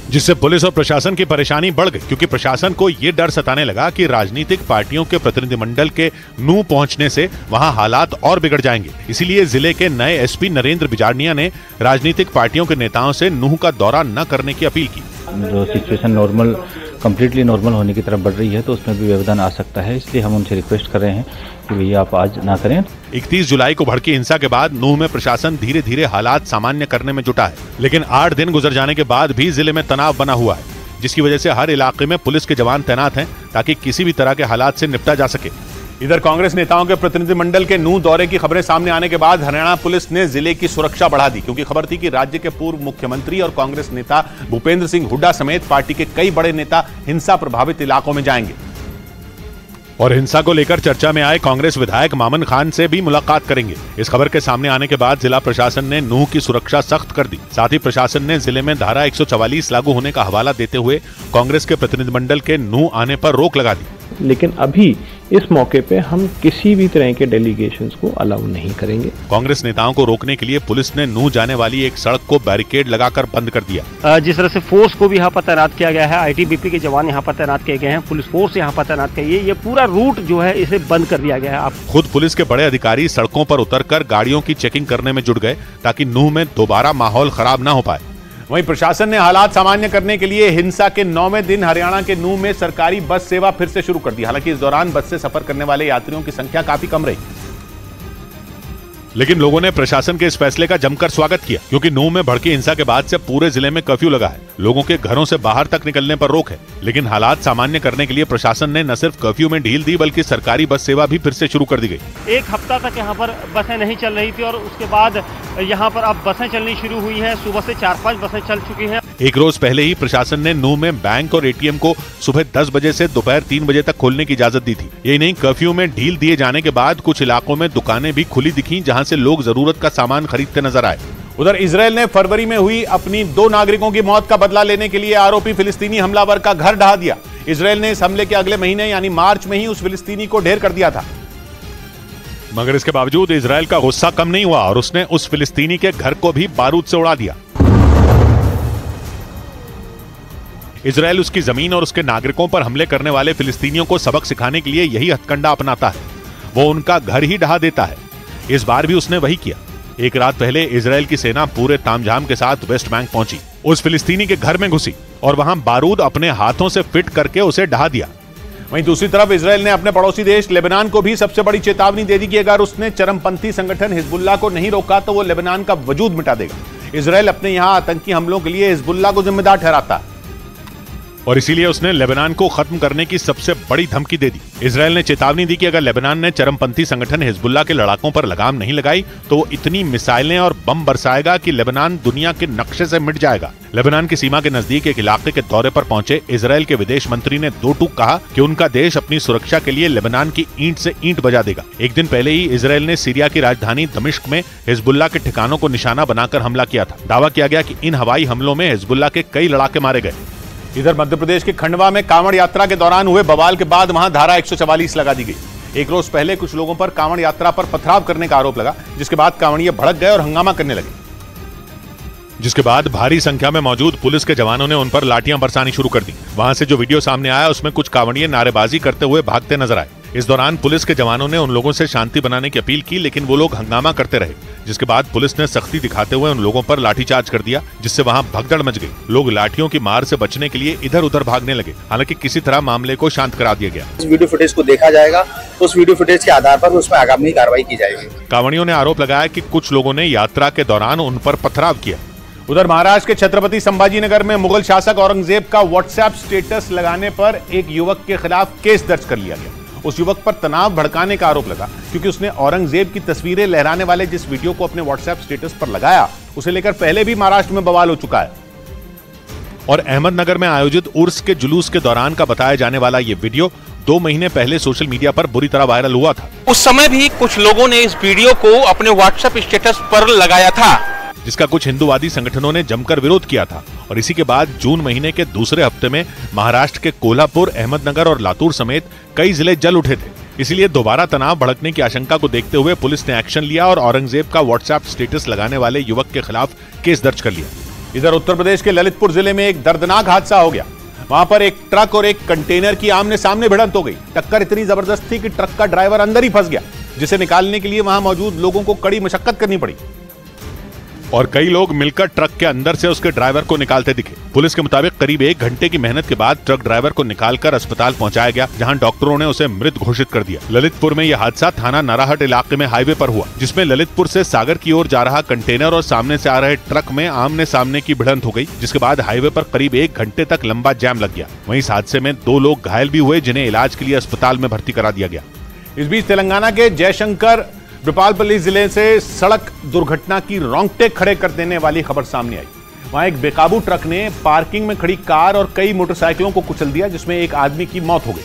जिससे पुलिस और प्रशासन की परेशानी बढ़ गई, क्योंकि प्रशासन को यह डर सताने लगा कि राजनीतिक पार्टियों के प्रतिनिधिमंडल के नूंह पहुंचने से वहां हालात और बिगड़ जाएंगे। इसीलिए जिले के नए एसपी नरेंद्र बिजारनिया ने राजनीतिक पार्टियों के नेताओं से नूंह का दौरा न करने की अपील की। जो सिचुएशन नॉर्मल कम्प्लीटली नॉर्मल होने की तरफ बढ़ रही है तो उसमें भी व्यवधान आ सकता है, इसलिए हम उनसे रिक्वेस्ट कर रहे हैं कि भैया आप आज ना करें। 31 जुलाई को भड़की हिंसा के बाद नूंह में प्रशासन धीरे धीरे हालात सामान्य करने में जुटा है, लेकिन 8 दिन गुजर जाने के बाद भी जिले में तनाव बना हुआ है, जिसकी वजह से हर इलाके में पुलिस के जवान तैनात हैं ताकि किसी भी तरह के हालात से निपटा जा सके। इधर कांग्रेस नेताओं के प्रतिनिधिमंडल के नूंह दौरे की खबरें सामने आने के बाद हरियाणा पुलिस ने जिले की सुरक्षा बढ़ा दी, क्योंकि खबर थी कि राज्य के पूर्व मुख्यमंत्री और कांग्रेस नेता भूपेंद्र सिंह हुड्डा समेत पार्टी के कई बड़े नेता हिंसा प्रभावित इलाकों में जाएंगे और हिंसा को लेकर चर्चा में आए कांग्रेस विधायक मामन खान से भी मुलाकात करेंगे। इस खबर के सामने आने के बाद जिला प्रशासन ने नूंह की सुरक्षा सख्त कर दी। साथ ही प्रशासन ने जिले में धारा 144 लागू होने का हवाला देते हुए कांग्रेस के प्रतिनिधिमंडल के नूंह आने पर रोक लगा दी। लेकिन अभी इस मौके पे हम किसी भी तरह के डेलीगेशंस को अलाउ नहीं करेंगे। कांग्रेस नेताओं को रोकने के लिए पुलिस ने नूंह जाने वाली एक सड़क को बैरिकेड लगाकर बंद कर दिया। जिस तरह से फोर्स को भी यहाँ पर तैनात किया गया है, आईटीबीपी के जवान यहाँ पर तैनात किए गए हैं, पुलिस फोर्स यहाँ पर तैनात की है, ये पूरा रूट जो है इसे बंद कर दिया गया है। खुद पुलिस के बड़े अधिकारी सड़कों पर उतरकर गाड़ियों की चेकिंग करने में जुट गए ताकि नूंह में दोबारा माहौल खराब न हो पाए। वहीं प्रशासन ने हालात सामान्य करने के लिए हिंसा के 9वें दिन हरियाणा के नूंह में सरकारी बस सेवा फिर से शुरू कर दी। हालांकि इस दौरान बस से सफर करने वाले यात्रियों की संख्या काफी कम रही, लेकिन लोगों ने प्रशासन के इस फैसले का जमकर स्वागत किया, क्योंकि नूंह में भड़की हिंसा के बाद से पूरे जिले में कर्फ्यू लगा है। लोगों के घरों से बाहर तक निकलने पर रोक है, लेकिन हालात सामान्य करने के लिए प्रशासन ने न सिर्फ कर्फ्यू में ढील दी बल्कि सरकारी बस सेवा भी फिर से शुरू कर दी गई। एक हफ्ता तक यहाँ पर बसें नहीं चल रही थी और उसके बाद यहाँ पर अब बसें चलनी शुरू हुई है। सुबह से 4-5 बसें चल चुकी हैं। एक रोज पहले ही प्रशासन ने नूंह में बैंक और एटीएम को सुबह 10 बजे से दोपहर 3 बजे तक खोलने की इजाजत दी थी। यही नहीं, कर्फ्यू में ढील दिए जाने के बाद कुछ इलाकों में दुकानें भी खुली दिखी, जहां से लोग जरूरत का सामान खरीदते नजर आए। उधर इजरायल ने फरवरी में हुई अपनी 2 नागरिकों की मौत का बदला लेने के लिए आरोपी फिलिस्तीनी हमलावर का घर ढहा दिया। इजरायल ने इस हमले के अगले महीने यानी मार्च में ही उस फिलिस्तीनी को ढेर कर दिया था, मगर इसके बावजूद इजरायल का गुस्सा कम नहीं हुआ और उसने उस फिलिस्तीनी के घर को भी बारूद से उड़ा दिया। इजरायल उसकी जमीन और उसके नागरिकों पर हमले करने वाले फिलिस्तीनियों को सबक सिखाने के लिए यही हथकंडा अपनाता है, वो उनका घर ही ढहा देता है। इस बार भी उसने वही किया। एक रात पहले इजरायल की सेना पूरे तामझाम के साथ वेस्ट बैंक पहुंची, उस फिलिस्तीनी के घर में घुसी और वहां बारूद अपने हाथों से फिट करके उसे ढहा दिया। वहीं दूसरी तरफ इजरायल ने अपने पड़ोसी देश लेबनान को भी सबसे बड़ी चेतावनी दे दी कि अगर उसने चरमपंथी संगठन हिजबुल्लाह को नहीं रोका तो वो लेबनान का वजूद मिटा देगा। इजरायल अपने यहां आतंकी हमलों के लिए हिजबुल्लाह को जिम्मेदार ठहराता है और इसीलिए उसने लेबनान को खत्म करने की सबसे बड़ी धमकी दे दी। इजरायल ने चेतावनी दी कि अगर लेबनान ने चरमपंथी संगठन हिजबुल्लाह के लड़ाकों पर लगाम नहीं लगाई तो वो इतनी मिसाइलें और बम बरसाएगा कि लेबनान दुनिया के नक्शे से मिट जाएगा। लेबनान की सीमा के नजदीक एक इलाके के दौरे पर पहुंचे इजरायल के विदेश मंत्री ने दो टूक कहा कि उनका देश अपनी सुरक्षा के लिए लेबनान की ईंट से ईंट बजा देगा। एक दिन पहले ही इजरायल ने सीरिया की राजधानी दमिश्क में हिजबुल्लाह के ठिकानों को निशाना बनाकर हमला किया था। दावा किया गया कि इन हवाई हमलों में हिजबुल्लाह के कई लड़ाके मारे गए। इधर मध्य प्रदेश के खंडवा में कांवड़ यात्रा के दौरान हुए बवाल के बाद वहां धारा 144 लगा दी गई। एक रोज पहले कुछ लोगों पर कांवड़ यात्रा पर पथराव करने का आरोप लगा, जिसके बाद कांवड़िये भड़क गए और हंगामा करने लगे, जिसके बाद भारी संख्या में मौजूद पुलिस के जवानों ने उन पर लाठियां बरसानी शुरू कर दी। वहां से जो वीडियो सामने आया उसमें कुछ कांवड़िये नारेबाजी करते हुए भागते नजर आए। इस दौरान पुलिस के जवानों ने उन लोगों से शांति बनाने की अपील की, लेकिन वो लोग हंगामा करते रहे, जिसके बाद पुलिस ने सख्ती दिखाते हुए उन लोगों पर लाठीचार्ज कर दिया, जिससे वहां भगदड़ मच गई। लोग लाठियों की मार से बचने के लिए इधर उधर भागने लगे। हालांकि किसी तरह मामले को शांत करा दिया गया। इस वीडियो फुटेज को देखा जाएगा, उस वीडियो फुटेज के आधार पर उसमें आगामी कार्रवाई की जाएगी। कांवड़ियों ने आरोप लगाया कि कुछ लोगों ने यात्रा के दौरान उन पर पथराव किया। उधर महाराष्ट्र के छत्रपति संभाजीनगर में मुगल शासक औरंगजेब का व्हाट्सएप स्टेटस लगाने पर एक युवक के खिलाफ केस दर्ज कर लिया गया। उस युवक पर तनाव भड़काने का आरोप लगा क्योंकि उसने औरंगजेब की तस्वीरें लहराने वाले जिस वीडियो को अपने व्हाट्सएप स्टेटस पर लगाया, उसे लेकर पहले भी महाराष्ट्र में बवाल हो चुका है। और अहमदनगर में आयोजित उर्स के जुलूस के दौरान का बताया जाने वाला ये वीडियो 2 महीने पहले सोशल मीडिया पर बुरी तरह वायरल हुआ था। उस समय भी कुछ लोगों ने इस वीडियो को अपने व्हाट्सएप स्टेटस पर लगाया था, जिसका कुछ हिंदूवादी संगठनों ने जमकर विरोध किया था। और इसी के बाद जून महीने के दूसरे हफ्ते में महाराष्ट्र के कोल्हापुर, अहमदनगर और लातूर समेत कई जिले जल उठे थे। इसलिए दोबारा तनाव भड़कने की आशंका को देखते हुए पुलिस ने एक्शन लिया और औरंगजेब का व्हाट्सएप स्टेटस लगाने वाले युवक के खिलाफ केस दर्ज कर लिया। इधर उत्तर प्रदेश के ललितपुर जिले में एक दर्दनाक हादसा हो गया। वहां पर एक ट्रक और एक कंटेनर की आमने सामने भिड़ंत हो गई। टक्कर इतनी जबरदस्त थी कि ट्रक का ड्राइवर अंदर ही फंस गया, जिसे निकालने के लिए वहां मौजूद लोगों को कड़ी मशक्कत करनी पड़ी और कई लोग मिलकर ट्रक के अंदर से उसके ड्राइवर को निकालते दिखे। पुलिस के मुताबिक करीब 1 घंटे की मेहनत के बाद ट्रक ड्राइवर को निकालकर अस्पताल पहुंचाया गया, जहां डॉक्टरों ने उसे मृत घोषित कर दिया। ललितपुर में यह हादसा थाना नाराहट इलाके में हाईवे पर हुआ, जिसमें ललितपुर से सागर की ओर जा रहा कंटेनर और सामने से आ रहे ट्रक में आमने सामने की भिड़ंत हो गई, जिसके बाद हाईवे पर करीब 1 घंटे तक लंबा जाम लग गया। वहीं इस हादसे में 2 लोग घायल भी हुए, जिन्हें इलाज के लिए अस्पताल में भर्ती करा दिया गया। इस बीच तेलंगाना के जयशंकर भूपालपल्ली जिले से सड़क दुर्घटना की रोंगटे खड़े कर देने वाली खबर सामने आई। वहां एक बेकाबू ट्रक ने पार्किंग में खड़ी कार और कई मोटरसाइकिलों को कुचल दिया, जिसमें एक आदमी की मौत हो गई।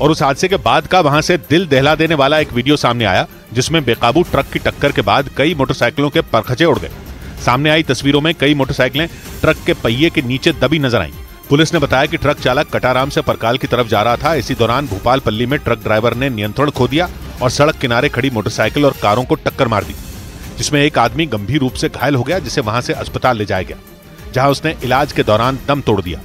और उस हादसे के बाद का वहां से दिल दहला देने वाला एक वीडियो सामने आया, जिसमें बेकाबू ट्रक की टक्कर के बाद कई मोटरसाइकिलों के परखचे उड़ गए। सामने आई तस्वीरों में कई मोटरसाइकिलें ट्रक के पहिए के नीचे दबी नजर आईं। पुलिस ने बताया कि ट्रक चालक कटाराम से परकाल की तरफ जा रहा था। इसी दौरान भूपालपल्ली में ट्रक ड्राइवर ने नियंत्रण खो दिया और सड़क किनारे खड़ी मोटरसाइकिल और कारों को टक्कर मार दी, जिसमें एक आदमी गंभीर रूप से घायल हो गया, जिसे वहां से अस्पताल ले जाया गया, जहां उसने इलाज के दौरान दम तोड़ दिया।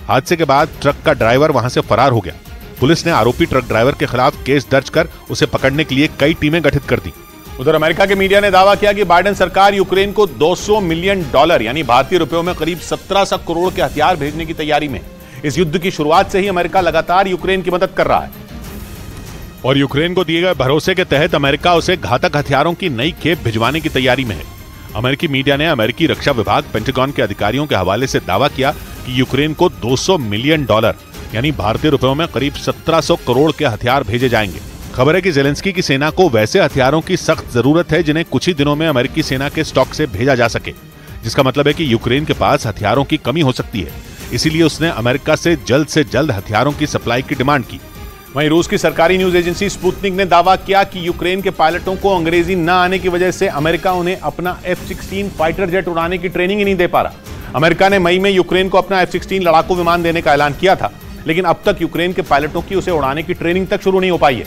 हादसे के बाद ट्रक का ड्राइवर वहां से फरार हो गया। पुलिस ने आरोपी ट्रक ड्राइवर के खिलाफ केस दर्ज कर उसे पकड़ने के लिए कई टीमें गठित कर दी। उधर अमेरिका के मीडिया ने दावा किया कि बाइडेन सरकार यूक्रेन को $200 मिलियन यानी भारतीय रुपयों में करीब 1700 करोड़ के हथियार भेजने की तैयारी में है। इस युद्ध की शुरुआत से ही अमेरिका लगातार यूक्रेन की मदद कर रहा है और यूक्रेन को दिए गए भरोसे के तहत अमेरिका उसे घातक हथियारों की नई खेप भिजवाने की तैयारी में है। अमेरिकी मीडिया ने अमेरिकी रक्षा विभाग पेंटागन के अधिकारियों के हवाले से दावा किया कि यूक्रेन को $200 मिलियन यानी भारतीय रुपयों में करीब 1700 करोड़ के हथियार भेजे जाएंगे। खबर है कि जेलेंस्की की सेना को वैसे हथियारों की सख्त जरूरत है जिन्हें कुछ ही दिनों में अमेरिकी सेना के स्टॉक से भेजा जा सके, जिसका मतलब है कि यूक्रेन के पास हथियारों की कमी हो सकती है। इसीलिए उसने अमेरिका से जल्द हथियारों की सप्लाई की डिमांड की। वहीं रूस की सरकारी न्यूज एजेंसी स्पुतनिक ने दावा किया कि यूक्रेन के पायलटों को अंग्रेजी न आने की वजह से अमेरिका उन्हें अपना F-16 फाइटर जेट उड़ाने की ट्रेनिंग ही नहीं दे पा रहा। अमेरिका ने मई में यूक्रेन को अपना F-16 लड़ाकू विमान देने का ऐलान किया था, लेकिन अब तक यूक्रेन के पायलटों की उसे उड़ाने की ट्रेनिंग तक शुरू नहीं हो पाई है।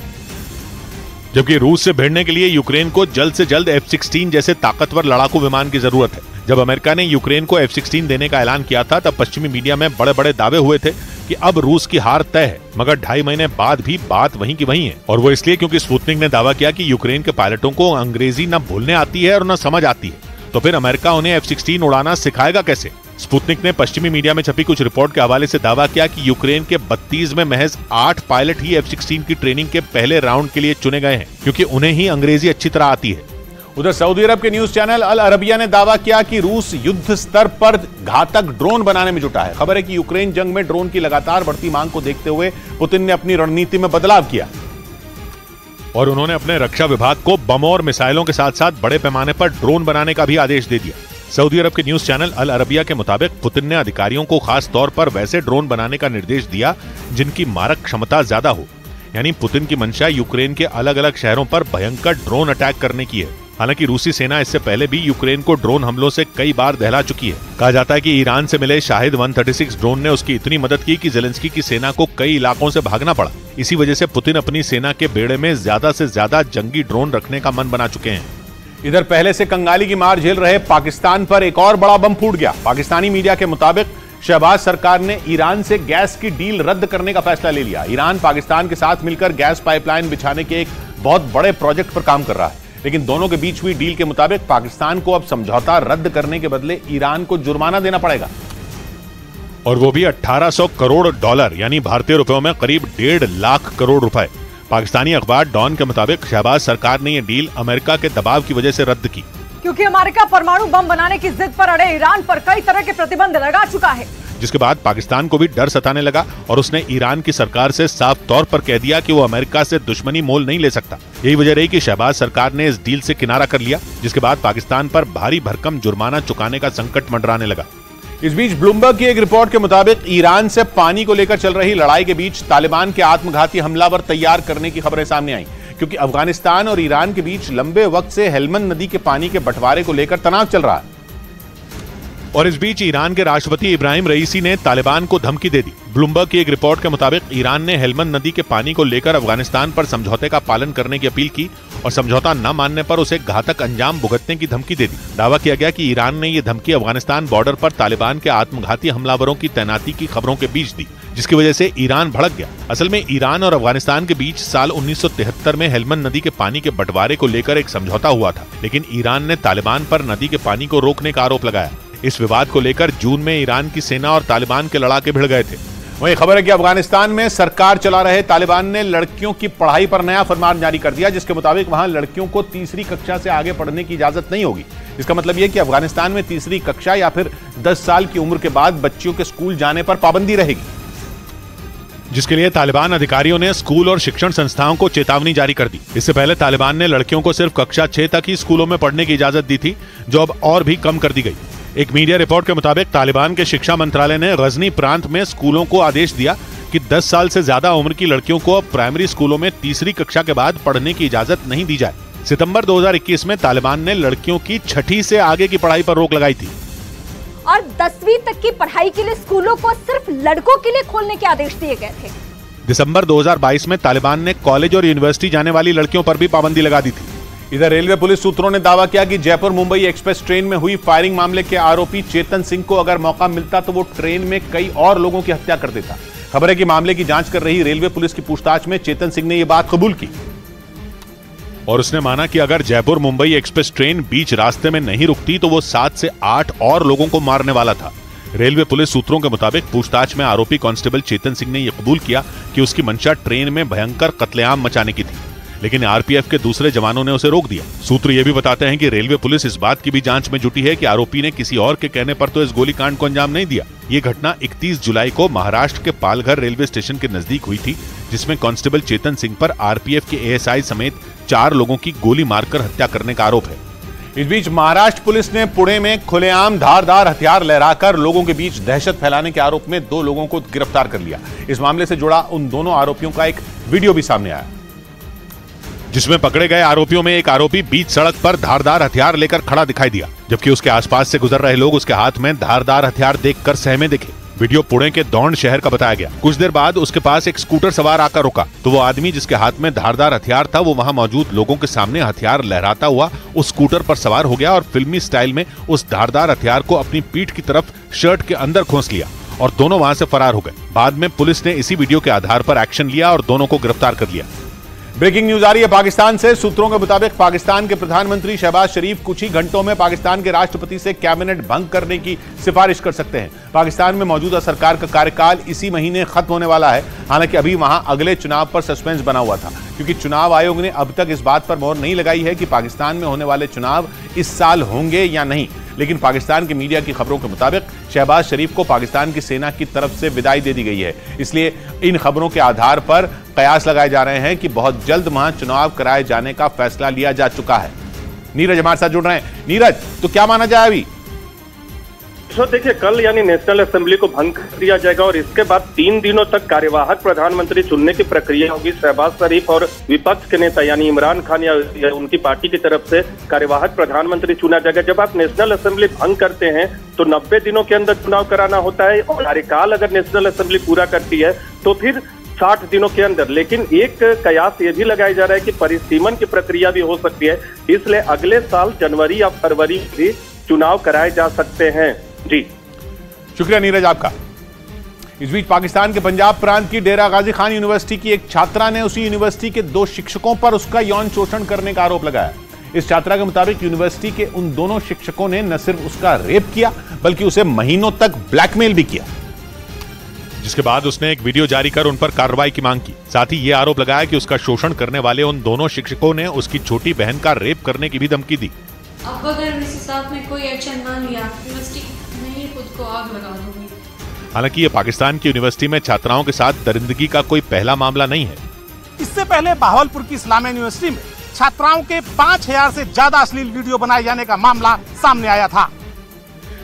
जबकि रूस से भिड़ने के लिए यूक्रेन को जल्द से जल्द F-16 जैसे ताकतवर लड़ाकू विमान की जरूरत है। जब अमेरिका ने यूक्रेन को F-16 देने का ऐलान किया था, तब पश्चिमी मीडिया में बड़े बड़े दावे हुए थे कि अब रूस की हार तय है, मगर 2.5 महीने बाद भी बात वहीं की वहीं है। और वो इसलिए क्योंकि स्पुतनिक ने दावा किया कि यूक्रेन के पायलटों को अंग्रेजी न भूलने आती है और न समझ आती है, तो फिर अमेरिका उन्हें F-16 उड़ाना सिखाएगा कैसे। स्पुतनिक ने पश्चिमी मीडिया में छपी कुछ रिपोर्ट के हवाले से दावा किया कि यूक्रेन के 32 में महज 8 पायलट ही F-16 की ट्रेनिंग के पहले राउंड के लिए चुने गए हैं, क्योंकि उन्हें ही अंग्रेजी अच्छी तरह आती है। उधर सऊदी अरब के न्यूज चैनल अल अरबिया ने दावा किया कि रूस युद्ध स्तर पर घातक ड्रोन बनाने में जुटा है। खबर है कि यूक्रेन जंग में ड्रोन की लगातार बढ़ती मांग को देखते हुए पुतिन ने अपनी रणनीति में बदलाव किया और उन्होंने अपने रक्षा विभाग को बमों और मिसाइलों के साथ साथ बड़े पैमाने पर ड्रोन बनाने का भी आदेश दे दिया। सऊदी अरब के न्यूज चैनल अल अरबिया के मुताबिक पुतिन ने अधिकारियों को खास तौर पर वैसे ड्रोन बनाने का निर्देश दिया जिनकी मारक क्षमता ज्यादा हो। यानी पुतिन की मंशा यूक्रेन के अलग अलग शहरों पर भयंकर ड्रोन अटैक करने की है। हालांकि रूसी सेना इससे पहले भी यूक्रेन को ड्रोन हमलों से कई बार दहला चुकी है। कहा जाता है कि ईरान से मिले शाहिद 136 ड्रोन ने उसकी इतनी मदद की कि जेलेंस्की की सेना को कई इलाकों से भागना पड़ा। इसी वजह से पुतिन अपनी सेना के बेड़े में ज्यादा से ज्यादा जंगी ड्रोन रखने का मन बना चुके हैं। इधर पहले से कंगाली की मार झेल रहे पाकिस्तान पर एक और बड़ा बम फूट गया। पाकिस्तानी मीडिया के मुताबिक शहबाज सरकार ने ईरान से गैस की डील रद्द करने का फैसला ले लिया। ईरान पाकिस्तान के साथ मिलकर गैस पाइपलाइन बिछाने के एक बहुत बड़े प्रोजेक्ट पर काम कर रहा है, लेकिन दोनों के बीच हुई डील के मुताबिक पाकिस्तान को अब समझौता रद्द करने के बदले ईरान को जुर्माना देना पड़ेगा, और वो भी 1800 करोड़ डॉलर यानी भारतीय रुपयों में करीब 1.5 लाख करोड़ रुपए। पाकिस्तानी अखबार डॉन के मुताबिक शहबाज सरकार ने यह डील अमेरिका के दबाव की वजह से रद्द की, क्योंकि अमेरिका परमाणु बम बनाने की जिद पर अड़े ईरान पर कई तरह के प्रतिबंध लगा चुका है। जिसके बाद पाकिस्तान को भी डर सताने लगा और उसने ईरान की सरकार से साफ तौर पर कह दिया कि वो अमेरिका से दुश्मनी मोल नहीं ले सकता। यही वजह रही कि शहबाज सरकार ने इस डील से किनारा कर लिया, जिसके बाद पाकिस्तान पर भारी भरकम जुर्माना चुकाने का संकट मंडराने लगा। इस बीच ब्लूमबर्ग की एक रिपोर्ट के मुताबिक ईरान से पानी को लेकर चल रही लड़ाई के बीच तालिबान के आत्मघाती हमलावर तैयार करने की खबरें सामने आई, क्योंकि अफगानिस्तान और ईरान के बीच लंबे वक्त से हेलमंद नदी के पानी के बंटवारे को लेकर तनाव चल रहा है। और इस बीच ईरान के राष्ट्रपति इब्राहिम रईसी ने तालिबान को धमकी दे दी। ब्लूमबर्ग की एक रिपोर्ट के मुताबिक ईरान ने हेलमंद नदी के पानी को लेकर अफगानिस्तान पर समझौते का पालन करने की अपील की और समझौता न मानने पर उसे घातक अंजाम भुगतने की धमकी दे दी। दावा किया गया कि ईरान ने यह धमकी अफगानिस्तान बॉर्डर पर तालिबान के आत्मघाती हमलावरों की तैनाती की खबरों के बीच दी, जिसकी वजह से ईरान भड़क गया। असल में ईरान और अफगानिस्तान के बीच साल 1973 में हेलमंद नदी के पानी के बंटवारे को लेकर एक समझौता हुआ था, लेकिन ईरान ने तालिबान पर नदी के पानी को रोकने का आरोप लगाया। इस विवाद को लेकर जून में ईरान की सेना और तालिबान के लड़ाके भिड़ गए थे। वहीं खबर है कि अफगानिस्तान में सरकार चला रहे तालिबान ने लड़कियों की पढ़ाई पर नया फरमान जारी कर दिया, जिसके मुताबिक वहां लड़कियों को तीसरी कक्षा से आगे पढ़ने की इजाजत नहीं होगी। इसका मतलब यह कि अफगानिस्तान में तीसरी कक्षा या फिर 10 साल की उम्र के बाद बच्चियों के स्कूल जाने पर पाबंदी रहेगी, जिसके लिए तालिबान अधिकारियों ने स्कूल और शिक्षण संस्थाओं को चेतावनी जारी कर दी। इससे पहले तालिबान ने लड़कियों को सिर्फ कक्षा 6 तक ही स्कूलों में पढ़ने की इजाजत दी थी, जो अब और भी कम कर दी गई। एक मीडिया रिपोर्ट के मुताबिक तालिबान के शिक्षा मंत्रालय ने गजनी प्रांत में स्कूलों को आदेश दिया कि 10 साल से ज्यादा उम्र की लड़कियों को अब प्राइमरी स्कूलों में तीसरी कक्षा के बाद पढ़ने की इजाजत नहीं दी जाए। सितंबर 2021 में तालिबान ने लड़कियों की 6ठी से आगे की पढ़ाई पर रोक लगाई थी और 10वीं तक की पढ़ाई के लिए स्कूलों को सिर्फ लड़कों के लिए खोलने के आदेश दिए गए थे। दिसंबर 2022 में तालिबान ने कॉलेज और यूनिवर्सिटी जाने वाली लड़कियों पर भी पाबंदी लगा दी थी। इधर रेलवे पुलिस सूत्रों ने दावा किया कि जयपुर मुंबई एक्सप्रेस ट्रेन में हुई फायरिंग मामले के आरोपी चेतन सिंह को अगर मौका मिलता तो वो ट्रेन में कई और लोगों की हत्या कर देता। खबर है कि मामले की जांच कर रही रेलवे पुलिस की पूछताछ में चेतन सिंह ने यह बात कबूल की और उसने माना कि अगर जयपुर मुंबई एक्सप्रेस ट्रेन बीच रास्ते में नहीं रुकती तो वो 7 से 8 और लोगों को मारने वाला था। रेलवे पुलिस सूत्रों के मुताबिक पूछताछ में आरोपी कांस्टेबल चेतन सिंह ने यह कबूल किया कि उसकी मंशा ट्रेन में भयंकर कत्लेआम मचाने की थी, लेकिन आरपीएफ के दूसरे जवानों ने उसे रोक दिया। सूत्र यह भी बताते हैं कि रेलवे पुलिस इस बात की भी जांच में जुटी है कि आरोपी ने किसी और के कहने पर तो इस गोलीकांड को अंजाम नहीं दिया। ये घटना 31 जुलाई को महाराष्ट्र के पालघर रेलवे स्टेशन के नजदीक हुई थी, जिसमें कांस्टेबल चेतन सिंह पर आरपीएफ के एएसआई समेत 4 लोगों की गोली मारकर हत्या करने का आरोप है। इस बीच महाराष्ट्र पुलिस ने पुणे में खुलेआम धारदार हथियार लहराकर लोगों के बीच दहशत फैलाने के आरोप में 2 लोगों को गिरफ्तार कर लिया। इस मामले से जुड़ा उन दोनों आरोपियों का एक वीडियो भी सामने आया, जिसमें पकड़े गए आरोपियों में एक आरोपी बीच सड़क पर धारदार हथियार लेकर खड़ा दिखाई दिया, जबकि उसके आसपास से गुजर रहे लोग उसके हाथ में धारदार हथियार देखकर सहमे दिखे। वीडियो पुणे के दौंड शहर का बताया गया। कुछ देर बाद उसके पास एक स्कूटर सवार आकर रुका तो वो आदमी जिसके हाथ में धारदार हथियार था वो वहां मौजूद लोगों के सामने हथियार लहराता हुआ उस स्कूटर पर सवार हो गया और फिल्मी स्टाइल में उस धारदार हथियार को अपनी पीठ की तरफ शर्ट के अंदर खोस लिया और दोनों वहां से फरार हो गए। बाद में पुलिस ने इसी वीडियो के आधार पर एक्शन लिया और दोनों को गिरफ्तार कर लिया। ब्रेकिंग न्यूज आ रही है पाकिस्तान से। सूत्रों के मुताबिक पाकिस्तान के प्रधानमंत्री शहबाज शरीफ कुछ ही घंटों में पाकिस्तान के राष्ट्रपति से कैबिनेट भंग करने की सिफारिश कर सकते हैं। पाकिस्तान में मौजूदा सरकार का कार्यकाल इसी महीने खत्म होने वाला है। हालांकि अभी वहां अगले चुनाव पर सस्पेंस बना हुआ था, क्योंकि चुनाव आयोग ने अब तक इस बात पर मोहर नहीं लगाई है कि पाकिस्तान में होने वाले चुनाव इस साल होंगे या नहीं। लेकिन पाकिस्तान के मीडिया की खबरों के मुताबिक शहबाज शरीफ को पाकिस्तान की सेना की तरफ से विदाई दे दी गई है। इसलिए इन खबरों के आधार पर कयास लगाए जा रहे हैं कि बहुत जल्द वहां चुनाव कराए जाने का फैसला लिया जा चुका है। नीरज हमारे साथ जुड़ रहे हैं। नीरज, तो क्या माना जाए अभी? तो देखिए, कल यानी नेशनल असेंबली को भंग कर दिया जाएगा और इसके बाद 3 दिनों तक कार्यवाहक प्रधानमंत्री चुनने की प्रक्रिया होगी। शहबाज शरीफ और विपक्ष के नेता यानी इमरान खान या उनकी पार्टी की तरफ से कार्यवाहक प्रधानमंत्री चुना जाएगा। जब आप नेशनल असेंबली भंग करते हैं तो 90 दिनों के अंदर चुनाव कराना होता है और कार्यकाल अगर नेशनल असेंबली पूरा करती है तो फिर 60 दिनों के अंदर। लेकिन एक कयास ये भी लगाया जा रहा है कि परिसीमन की प्रक्रिया भी हो सकती है, इसलिए अगले साल जनवरी या फरवरी भी चुनाव कराए जा सकते हैं। जी शुक्रिया नीरज आपका। इस बीच पाकिस्तान के पंजाब प्रांत की डेरा गाजी खान यूनिवर्सिटी की एक छात्रा ने उसी यूनिवर्सिटी के 2 शिक्षकों पर उसका यौन शोषण करने का आरोप लगाया। इस छात्रा के मुताबिक यूनिवर्सिटी के उन दोनों शिक्षकों ने न सिर्फ उसका रेप किया बल्कि उसे महीनों तक ब्लैकमेल भी किया, जिसके बाद उसने एक वीडियो जारी कर उन पर कार्रवाई की मांग की। साथ ही यह आरोप लगाया कि उसका शोषण करने वाले उन दोनों शिक्षकों ने उसकी छोटी बहन का रेप करने की भी धमकी दी। अब अगर इस साथ में कोई एक्शन ना लिया, यूनिवर्सिटी नहीं खुद को आग लगा दूंगी। हालांकि ये पाकिस्तान की यूनिवर्सिटी में छात्राओं के साथ दरिंदगी का कोई पहला मामला नहीं है। इससे पहले बहावलपुर की इस्लामिया यूनिवर्सिटी में छात्राओं के 5000 से ज्यादा अश्लील वीडियो बनाए जाने का मामला सामने आया था।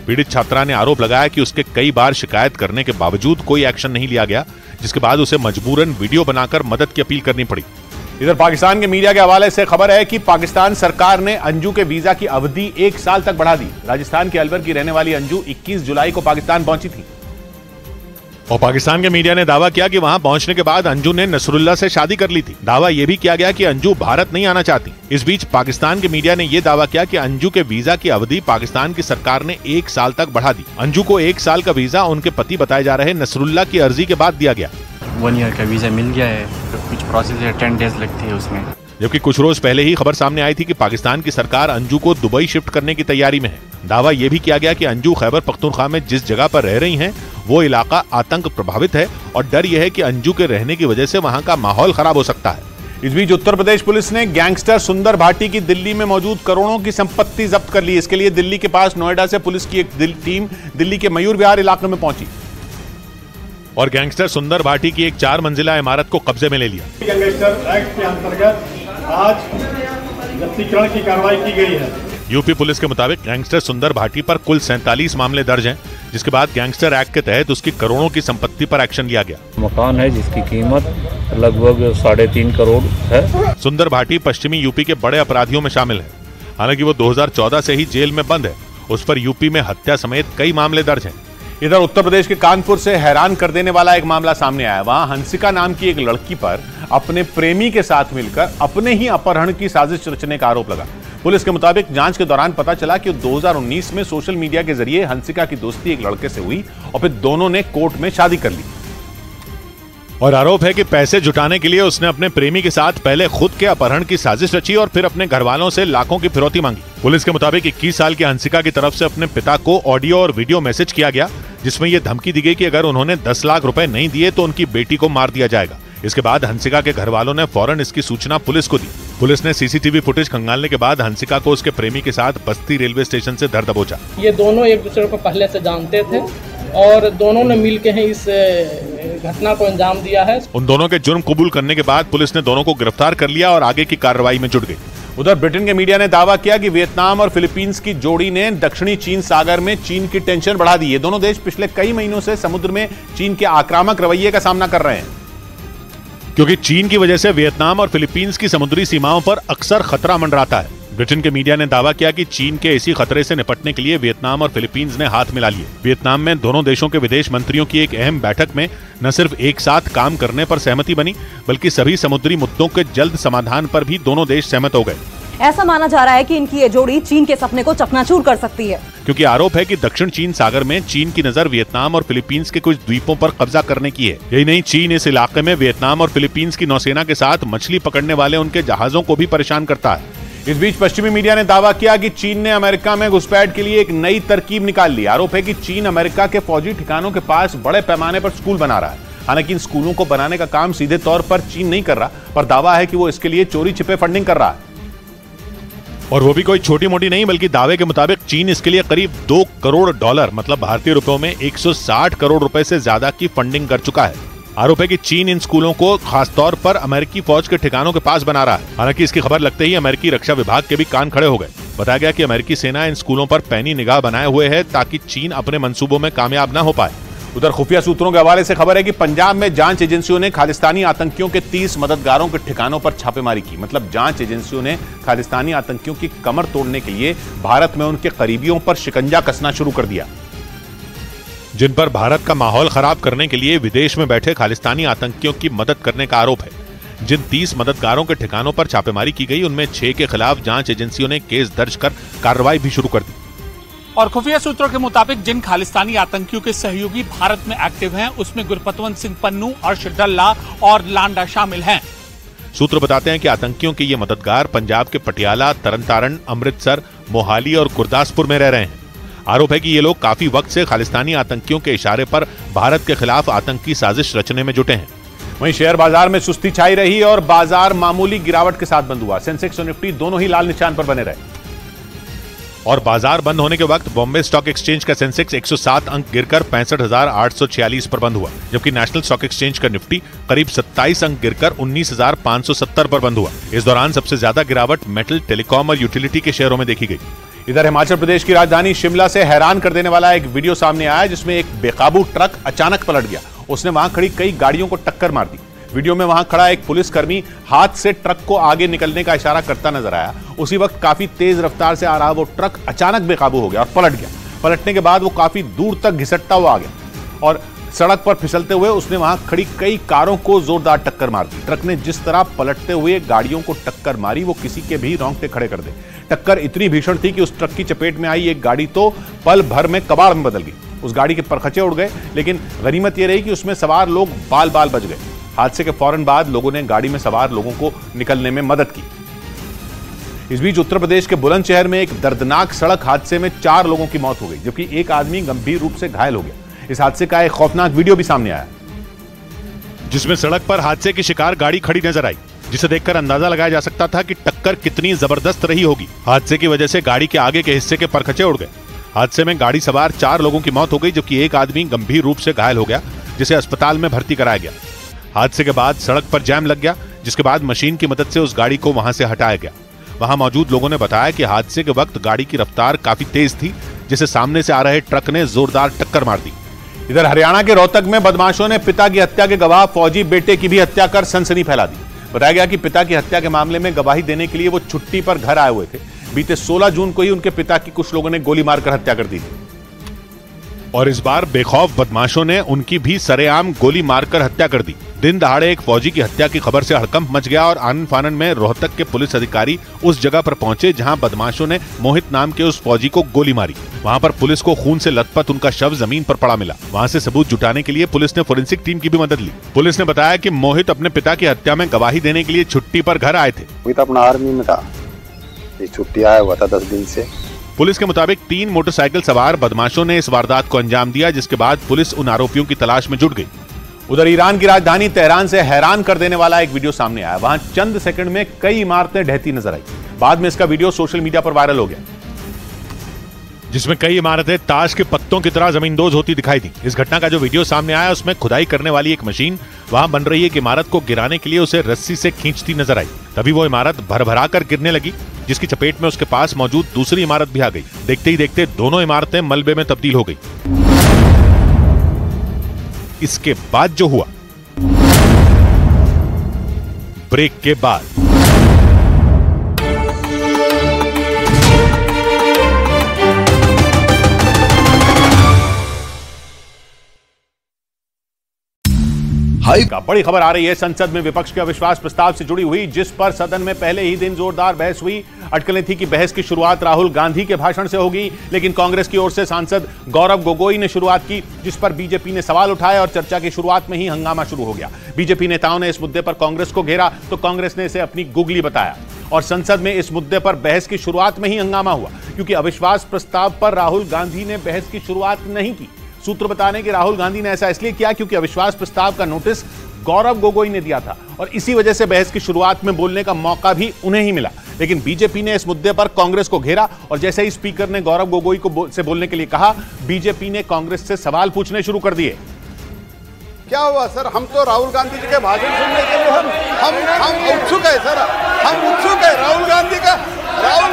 पीड़ित छात्रा ने आरोप लगाया कि उसके कई बार शिकायत करने के बावजूद कोई एक्शन नहीं लिया गया, जिसके बाद उसे मजबूरन वीडियो बनाकर मदद की अपील करनी पड़ी। इधर पाकिस्तान के मीडिया के हवाले से खबर है कि पाकिस्तान सरकार ने अंजू के वीजा की अवधि 1 साल तक बढ़ा दी। राजस्थान के अलवर की रहने वाली अंजू 21 जुलाई को पाकिस्तान पहुंची थी और पाकिस्तान के मीडिया ने दावा किया कि वहां पहुंचने के बाद अंजू ने नसरुल्ला से शादी कर ली थी। दावा यह भी किया गया कि अंजू भारत नहीं आना चाहती। इस बीच पाकिस्तान के मीडिया ने यह दावा किया कि अंजू के वीजा की अवधि पाकिस्तान की सरकार ने 1 साल तक बढ़ा दी। अंजू को 1 साल का वीजा उनके पति बताए जा रहे नसरुल्ला की अर्जी के बाद दिया गया। 1 ईयर का वीजा मिल गया है, कुछ प्रोसेस है, 10 डेज लगती है उसमें। जबकि कुछ रोज पहले ही खबर सामने आई थी कि पाकिस्तान की सरकार अंजू को दुबई शिफ्ट करने की तैयारी में है। दावा यह भी किया गया कि अंजू खैबर पख्तूनख्वा में जिस जगह पर रह रही हैं, वो इलाका आतंक प्रभावित है और डर यह है कि अंजू के रहने की वजह से वहां का माहौल खराब हो सकता है। इस बीच उत्तर प्रदेश पुलिस ने गैंगस्टर सुंदर भाटी की दिल्ली में मौजूद करोड़ों की संपत्ति जब्त कर ली। इसके लिए दिल्ली के पास नोएडा से पुलिस की एक टीम दिल्ली के मयूर विहार इलाके में पहुंची और गैंगस्टर सुंदर भाटी की एक 4 मंजिला इमारत को कब्जे में ले लिया। गैंगस्टर एक्ट के अंतर्गत आज जब्तीकरण की कार्रवाई की गई है। यूपी पुलिस के मुताबिक गैंगस्टर सुंदर भाटी पर कुल 47 मामले दर्ज हैं, जिसके बाद गैंगस्टर एक्ट के तहत उसकी करोड़ों की संपत्ति पर एक्शन लिया गया। मकान है जिसकी कीमत लगभग 3.5 करोड़ है। सुंदर भाटी पश्चिमी यूपी के बड़े अपराधियों में शामिल है। हालांकि वो 2014 से ही जेल में बंद है। उस पर यूपी में हत्या समेत कई मामले दर्ज हैं। इधर उत्तर प्रदेश के कानपुर से हैरान कर देने वाला एक मामला सामने आया। वहां हंसिका नाम की एक लड़की पर अपने प्रेमी के साथ मिलकर अपने ही अपहरण की साजिश रचने का आरोप लगा। पुलिस के मुताबिक जांच के दौरान पता चला कि 2019 में सोशल मीडिया के जरिए हंसिका की दोस्ती एक लड़के से हुई और फिर दोनों ने कोर्ट में शादी कर ली। और आरोप है कि पैसे जुटाने के लिए उसने अपने प्रेमी के साथ पहले खुद के अपहरण की साजिश रची और फिर अपने घर वालों से लाखों की फिरौती मांगी। पुलिस के मुताबिक 21 साल की हंसिका की तरफ से अपने पिता को ऑडियो और वीडियो मैसेज किया गया, जिसमें यह धमकी दी गई कि अगर उन्होंने 10 लाख रुपए नहीं दिए तो उनकी बेटी को मार दिया जाएगा। इसके बाद हंसिका के घर वालों ने फौरन इसकी सूचना पुलिस को दी। पुलिस ने सीसीटीवी फुटेज खंगालने के बाद हंसिका को उसके प्रेमी के साथ बस्ती रेलवे स्टेशन से धर दबोचा। ये दोनों एक दूसरे को पहले से जानते थे और दोनों ने मिलकर ही इस घटना को अंजाम दिया है। उन दोनों के जुर्म कबूल करने के बाद पुलिस ने दोनों को गिरफ्तार कर लिया और आगे की कार्रवाई में जुट गई। उधर ब्रिटेन के मीडिया ने दावा किया कि वियतनाम और फिलीपींस की जोड़ी ने दक्षिणी चीन सागर में चीन की टेंशन बढ़ा दी है। दोनों देश पिछले कई महीनों से समुद्र में चीन के आक्रामक रवैये का सामना कर रहे हैं, क्योंकि चीन की वजह से वियतनाम और फिलीपींस की समुद्री सीमाओं पर अक्सर खतरा मंडराता है। ब्रिटेन के मीडिया ने दावा किया कि चीन के इसी खतरे से निपटने के लिए वियतनाम और फिलीपींस ने हाथ मिला लिए। वियतनाम में दोनों देशों के विदेश मंत्रियों की एक अहम बैठक में न सिर्फ एक साथ काम करने पर सहमति बनी, बल्कि सभी समुद्री मुद्दों के जल्द समाधान पर भी दोनों देश सहमत हो गए। ऐसा माना जा रहा है कि इनकी ये जोड़ी चीन के सपने को चकनाचूर कर सकती है, क्योंकि आरोप है कि दक्षिण चीन सागर में चीन की नजर वियतनाम और फिलीपींस के कुछ द्वीपों पर कब्जा करने की है। यही नहीं, चीन इस इलाके में वियतनाम और फिलीपींस की नौसेना के साथ मछली पकड़ने वाले उनके जहाजों को भी परेशान करता है। इस बीच पश्चिमी मीडिया ने दावा किया कि चीन ने अमेरिका में घुसपैठ के लिए एक नई तरकीब निकाल ली। आरोप है कि चीन अमेरिका के फौजी ठिकानों के पास बड़े पैमाने पर स्कूल बना रहा है। हालांकि इन स्कूलों को बनाने का काम सीधे तौर पर चीन नहीं कर रहा, पर दावा है कि वो इसके लिए चोरी छिपे फंडिंग कर रहा है, और वो भी कोई छोटी मोटी नहीं, बल्कि दावे के मुताबिक चीन इसके लिए करीब $2 करोड़ मतलब भारतीय रुपयों में 160 करोड़ रुपए से ज्यादा की फंडिंग कर चुका है। आरोप है कि चीन इन स्कूलों को खासतौर पर अमेरिकी फौज के ठिकानों के पास बना रहा है। हालांकि इसकी खबर लगते ही अमेरिकी रक्षा विभाग के भी कान खड़े हो गए। बताया गया कि अमेरिकी सेना इन स्कूलों पर पैनी निगाह बनाए हुए है ताकि चीन अपने मंसूबों में कामयाब न हो पाए। उधर खुफिया सूत्रों के हवाले से खबर है कि पंजाब में जांच एजेंसियों ने खालिस्तानी आतंकियों के 30 मददगारों के ठिकानों पर छापेमारी की। मतलब जांच एजेंसियों ने खालिस्तानी आतंकियों की कमर तोड़ने के लिए भारत में उनके करीबियों पर शिकंजा कसना शुरू कर दिया, जिन पर भारत का माहौल खराब करने के लिए विदेश में बैठे खालिस्तानी आतंकियों की मदद करने का आरोप है। जिन 30 मददगारों के ठिकानों पर छापेमारी की गई, उनमें 6 के खिलाफ जांच एजेंसियों ने केस दर्ज कर कार्रवाई भी शुरू कर दी। और खुफिया सूत्रों के मुताबिक जिन खालिस्तानी आतंकियों के सहयोगी भारत में एक्टिव हैं, उसमें गुरपतवंत सिंह पन्नू, अर्शद डल्ला और लांडा शामिल हैं। सूत्र बताते हैं कि आतंकियों के ये मददगार पंजाब के पटियाला, तरनतारन, अमृतसर, मोहाली और गुरदासपुर में रह रहे हैं। आरोप है कि ये लोग काफी वक्त से खालिस्तानी आतंकियों के इशारे पर भारत के खिलाफ आतंकी साजिश रचने में जुटे हैं। वहीं शेयर बाजार में सुस्ती छाई रही और बाजार मामूली गिरावट के साथ बंद हुआ। सेंसेक्स और निफ्टी दोनों ही लाल निशान पर बने रहे, और बाजार बंद होने के वक्त बॉम्बे स्टॉक एक्सचेंज का सेंसेक्स 107 अंक गिरकर 65,846 पर बंद हुआ, जबकि नेशनल स्टॉक एक्सचेंज का निफ्टी करीब 27 अंक गिरकर 19,570 पर बंद हुआ। इस दौरान सबसे ज्यादा गिरावट मेटल, टेलीकॉम और यूटिलिटी के शेयरों में देखी गई। इधर हिमाचल प्रदेश की राजधानी शिमला से हैरान कर देने वाला एक वीडियो सामने आया, जिसमें एक बेकाबू ट्रक अचानक पलट गया। उसने वहां खड़ी कई गाड़ियों को टक्कर मार दी। वीडियो में वहां खड़ा एक पुलिसकर्मी हाथ से ट्रक को आगे निकलने का इशारा करता नजर आया। उसी वक्त काफी तेज रफ्तार से आ रहा वो ट्रक अचानक बेकाबू हो गया और पलट गया। पलटने के बाद वो काफी दूर तक घिसटता हुआ आ गया और सड़क पर फिसलते हुए उसने वहां खड़ी कई कारों को जोरदार टक्कर मार दी। ट्रक ने जिस तरह पलटते हुए गाड़ियों को टक्कर मारी, वो किसी के भी रोंगटे खड़े कर दे। टक्कर इतनी भीषण थी कि उस ट्रक की चपेट में आई एक गाड़ी तो पल भर में कबाड़ में बदल गई। उस गाड़ी के परखचे उड़ गए, लेकिन गनीमत यह रही कि उसमें सवार लोग बाल बाल बच गए। हादसे के फौरन बाद लोगों ने गाड़ी में सवार लोगों को निकलने में मदद की। इस बीच उत्तर प्रदेश के बुलंदशहर में एक दर्दनाक सड़क हादसे में 4 लोगों की मौत हो गई, जबकि एक आदमी गंभीर रूप से घायल हो गया। इस हादसे का एक खौफनाक वीडियो भी सामने आया, जिसमें सड़क पर हादसे की शिकार गाड़ी खड़ी नजर आई, जिसे देखकर अंदाजा लगाया जा सकता था कि टक्कर कितनी जबरदस्त रही होगी। हादसे की वजह से गाड़ी के आगे के हिस्से के परखचे उड़ गए। हादसे में गाड़ी सवार 4 लोगों की मौत हो गई, जबकि एक आदमी गंभीर रूप से घायल हो गया, जिसे अस्पताल में भर्ती कराया गया। हादसे के बाद सड़क पर जैम लग गया, जिसके बाद मशीन की मदद से उस गाड़ी को वहां से हटाया गया। वहां मौजूद लोगों ने बताया कि हादसे के वक्त गाड़ी की रफ्तार काफी तेज थी, जिसे सामने से आ रहे ट्रक ने जोरदार टक्कर मार दी। इधर हरियाणा के रोहतक में बदमाशों ने पिता की हत्या के गवाह फौजी बेटे की भी हत्या कर सनसनी फैला दी। बताया गया कि पिता की हत्या के मामले में गवाही देने के लिए वो छुट्टी पर घर आए हुए थे। बीते 16 जून को ही उनके पिता की कुछ लोगों ने गोली मारकर हत्या कर दी थी, और इस बार बेखौफ बदमाशों ने उनकी भी सरेआम गोली मारकर हत्या कर दी। दिन दहाड़े एक फौजी की हत्या की खबर से हड़कंप मच गया और आनन फानन में रोहतक के पुलिस अधिकारी उस जगह पर पहुंचे जहां बदमाशों ने मोहित नाम के उस फौजी को गोली मारी। वहां पर पुलिस को खून से लथपथ उनका शव जमीन पर पड़ा मिला। वहां से सबूत जुटाने के लिए पुलिस ने फोरेंसिक टीम की भी मदद ली। पुलिस ने बताया कि मोहित अपने पिता की हत्या में गवाही देने के लिए छुट्टी पर घर आए थे। वो तो अपना आर्मी में था, छुट्टी आया हुआ था 10 दिन से। पुलिस के मुताबिक 3 मोटरसाइकिल सवार बदमाशों ने इस वारदात को अंजाम दिया, जिसके बाद पुलिस उन आरोपियों की तलाश में जुट गई। उधर ईरान की राजधानी तेहरान से हैरान कर देने वाला एक वीडियो सामने आया। वहां चंद सेकंड में कई इमारतें ढहती नजर आई। बाद में इसका वीडियो सोशल मीडिया पर वायरल हो गया, जिसमें कई इमारतें ताश के पत्तों की तरह जमींदोज होती दिखाई दी। इस घटना का जो वीडियो सामने आया, उसमें खुदाई करने वाली एक मशीन वहां बन रही एक इमारत को गिराने के लिए उसे रस्सी से खींचती नजर आई। तभी वो इमारत भरभरा कर गिरने लगी, जिसकी चपेट में उसके पास मौजूद दूसरी इमारत भी आ गई। देखते ही देखते दोनों इमारतें मलबे में तब्दील हो गई। इसके बाद जो हुआ, ब्रेक के बाद का बड़ी खबर आ रही है संसद में विपक्ष के अविश्वास प्रस्ताव से जुड़ी हुई, जिस पर सदन में पहले ही दिन जोरदार बहस हुई। अटकलें थी कि बहस की शुरुआत राहुल गांधी के भाषण से होगी, लेकिन कांग्रेस की ओर से सांसद गौरव गोगोई ने शुरुआत की, जिस पर बीजेपी ने सवाल उठाए और चर्चा की शुरुआत में ही हंगामा शुरू हो गया। बीजेपी नेताओं ने इस मुद्दे पर कांग्रेस को घेरा तो कांग्रेस ने इसे अपनी गुगली बताया और संसद में इस मुद्दे पर बहस की शुरुआत में ही हंगामा हुआ, क्योंकि अविश्वास प्रस्ताव पर राहुल गांधी ने बहस की शुरुआत नहीं की। सूत्र बताने कि राहुल गांधी ने ऐसा इसलिए किया क्योंकि अविश्वास प्रस्ताव का नोटिस गौरव गोगोई ने दिया था और इसी वजह से बहस की शुरुआत में बोलने का मौका भी उन्हें ही मिला। लेकिन बीजेपी ने इस मुद्दे पर कांग्रेस को घेरा और जैसे ही स्पीकर ने गौरव गोगोई को से बोलने के लिए कहा, बीजेपी ने कांग्रेस से सवाल पूछने शुरू कर दिए। क्या हुआ सर? हम तो राहुल गांधी जी के भाषण सुनने के लिए हम उत्सुक है सर, हम उत्सुक है राहुल गांधी का। राहुल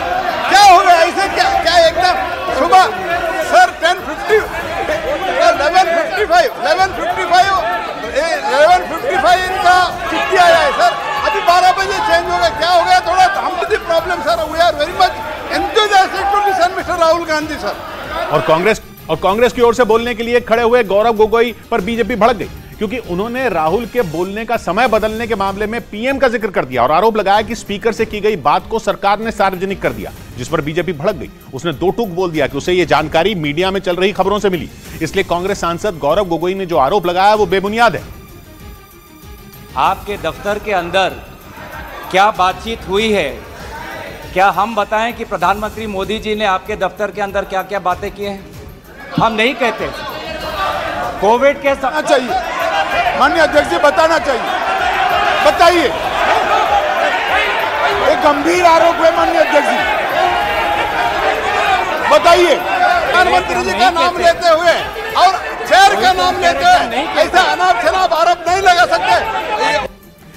क्या हो गया ऐसे? क्या एकदम सुबह सर 11:55 इनका चिट्ठी आया है सर, अभी 12 बजे चेंज हो गया। क्या हो गया? थोड़ा हम the problem sir, we are very much enthusiastic to listen mister Rahul Gandhi sir. और कांग्रेस की ओर से बोलने के लिए खड़े हुए गौरव गोगोई पर बीजेपी भड़क गई, क्योंकि उन्होंने राहुल के बोलने का समय बदलने के मामले में पीएम का जिक्र कर दिया और आरोप लगाया कि स्पीकर से की गई बात को सरकार ने सार्वजनिक कर दिया, जिस पर बीजेपी भड़क गई। उसने दो टूक बोल दिया कि उसे यह जानकारी मीडिया में चल रही खबरों से मिली, इसलिए कांग्रेस सांसद गौरव गोगोई ने जो आरोप लगाया वो बेबुनियाद है। आपके दफ्तर के अंदर क्या बातचीत हुई है? क्या हम बताएं कि प्रधानमंत्री मोदी जी ने आपके दफ्तर के अंदर क्या क्या बातें की हैं? हम नहीं कहते। कोविड के चाहिए माननीय अध्यक्ष जी, बताना चाहिए, बताइए। एक गंभीर आरोप है माननीय अध्यक्ष जी, बताइए। प्रधानमंत्री जी का नाम लेते हुए और शेर का नाम लेते हुए ऐसा अनाप शनाप आरोप नहीं लगा सकते।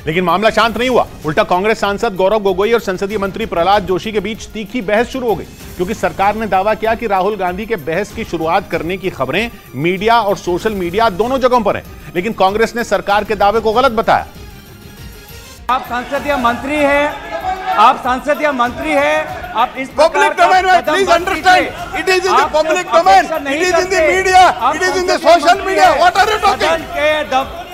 लेकिन मामला शांत नहीं हुआ, उल्टा कांग्रेस सांसद गौरव गोगोई और संसदीय मंत्री प्रहलाद जोशी के बीच तीखी बहस शुरू हो गई, क्योंकि सरकार ने दावा किया कि राहुल गांधी के बहस की शुरुआत करने की खबरें मीडिया और सोशल मीडिया दोनों जगहों पर हैं, लेकिन कांग्रेस ने सरकार के दावे को गलत बताया। आप संसदीय मंत्री हैं, आप संसदीय मंत्री हैं, आप इस पब्लिक डोमेन में please understand, it is in the public domain, it is in the media, it is in the social media. What are you talking?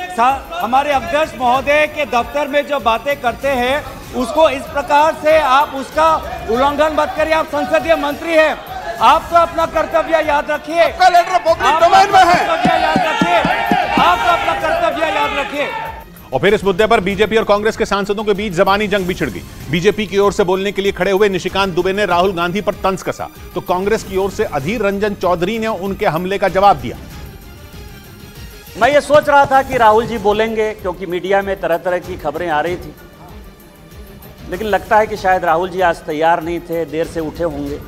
हमारे अध्यक्ष महोदय के दफ्तर में जो बातें करते हैं उसको इस प्रकार से आप उसका उल्लंघन मत करिए। आप संसदीय मंत्री हैं, आप तो अपना कर्तव्य याद रखिए। आपका लेटर पब्लिक डोमेन में है, याद रखिए, आप तो अपना कर्तव्य याद रखिए। और फिर इस मुद्दे पर बीजेपी और कांग्रेस के सांसदों के बीच जबानी जंग भी छिड़ गई। बीजेपी की ओर से बोलने के लिए खड़े हुए निशिकांत दुबे ने राहुल गांधी पर तंज कसा, तो कांग्रेस की ओर से अधीर रंजन चौधरी ने उनके हमले का जवाब दिया। मैं ये सोच रहा था कि राहुल जी बोलेंगे, क्योंकि मीडिया में तरह तरह की खबरें आ रही थी, लेकिन लगता है कि शायद राहुल जी आज तैयार नहीं थे, देर से उठे होंगे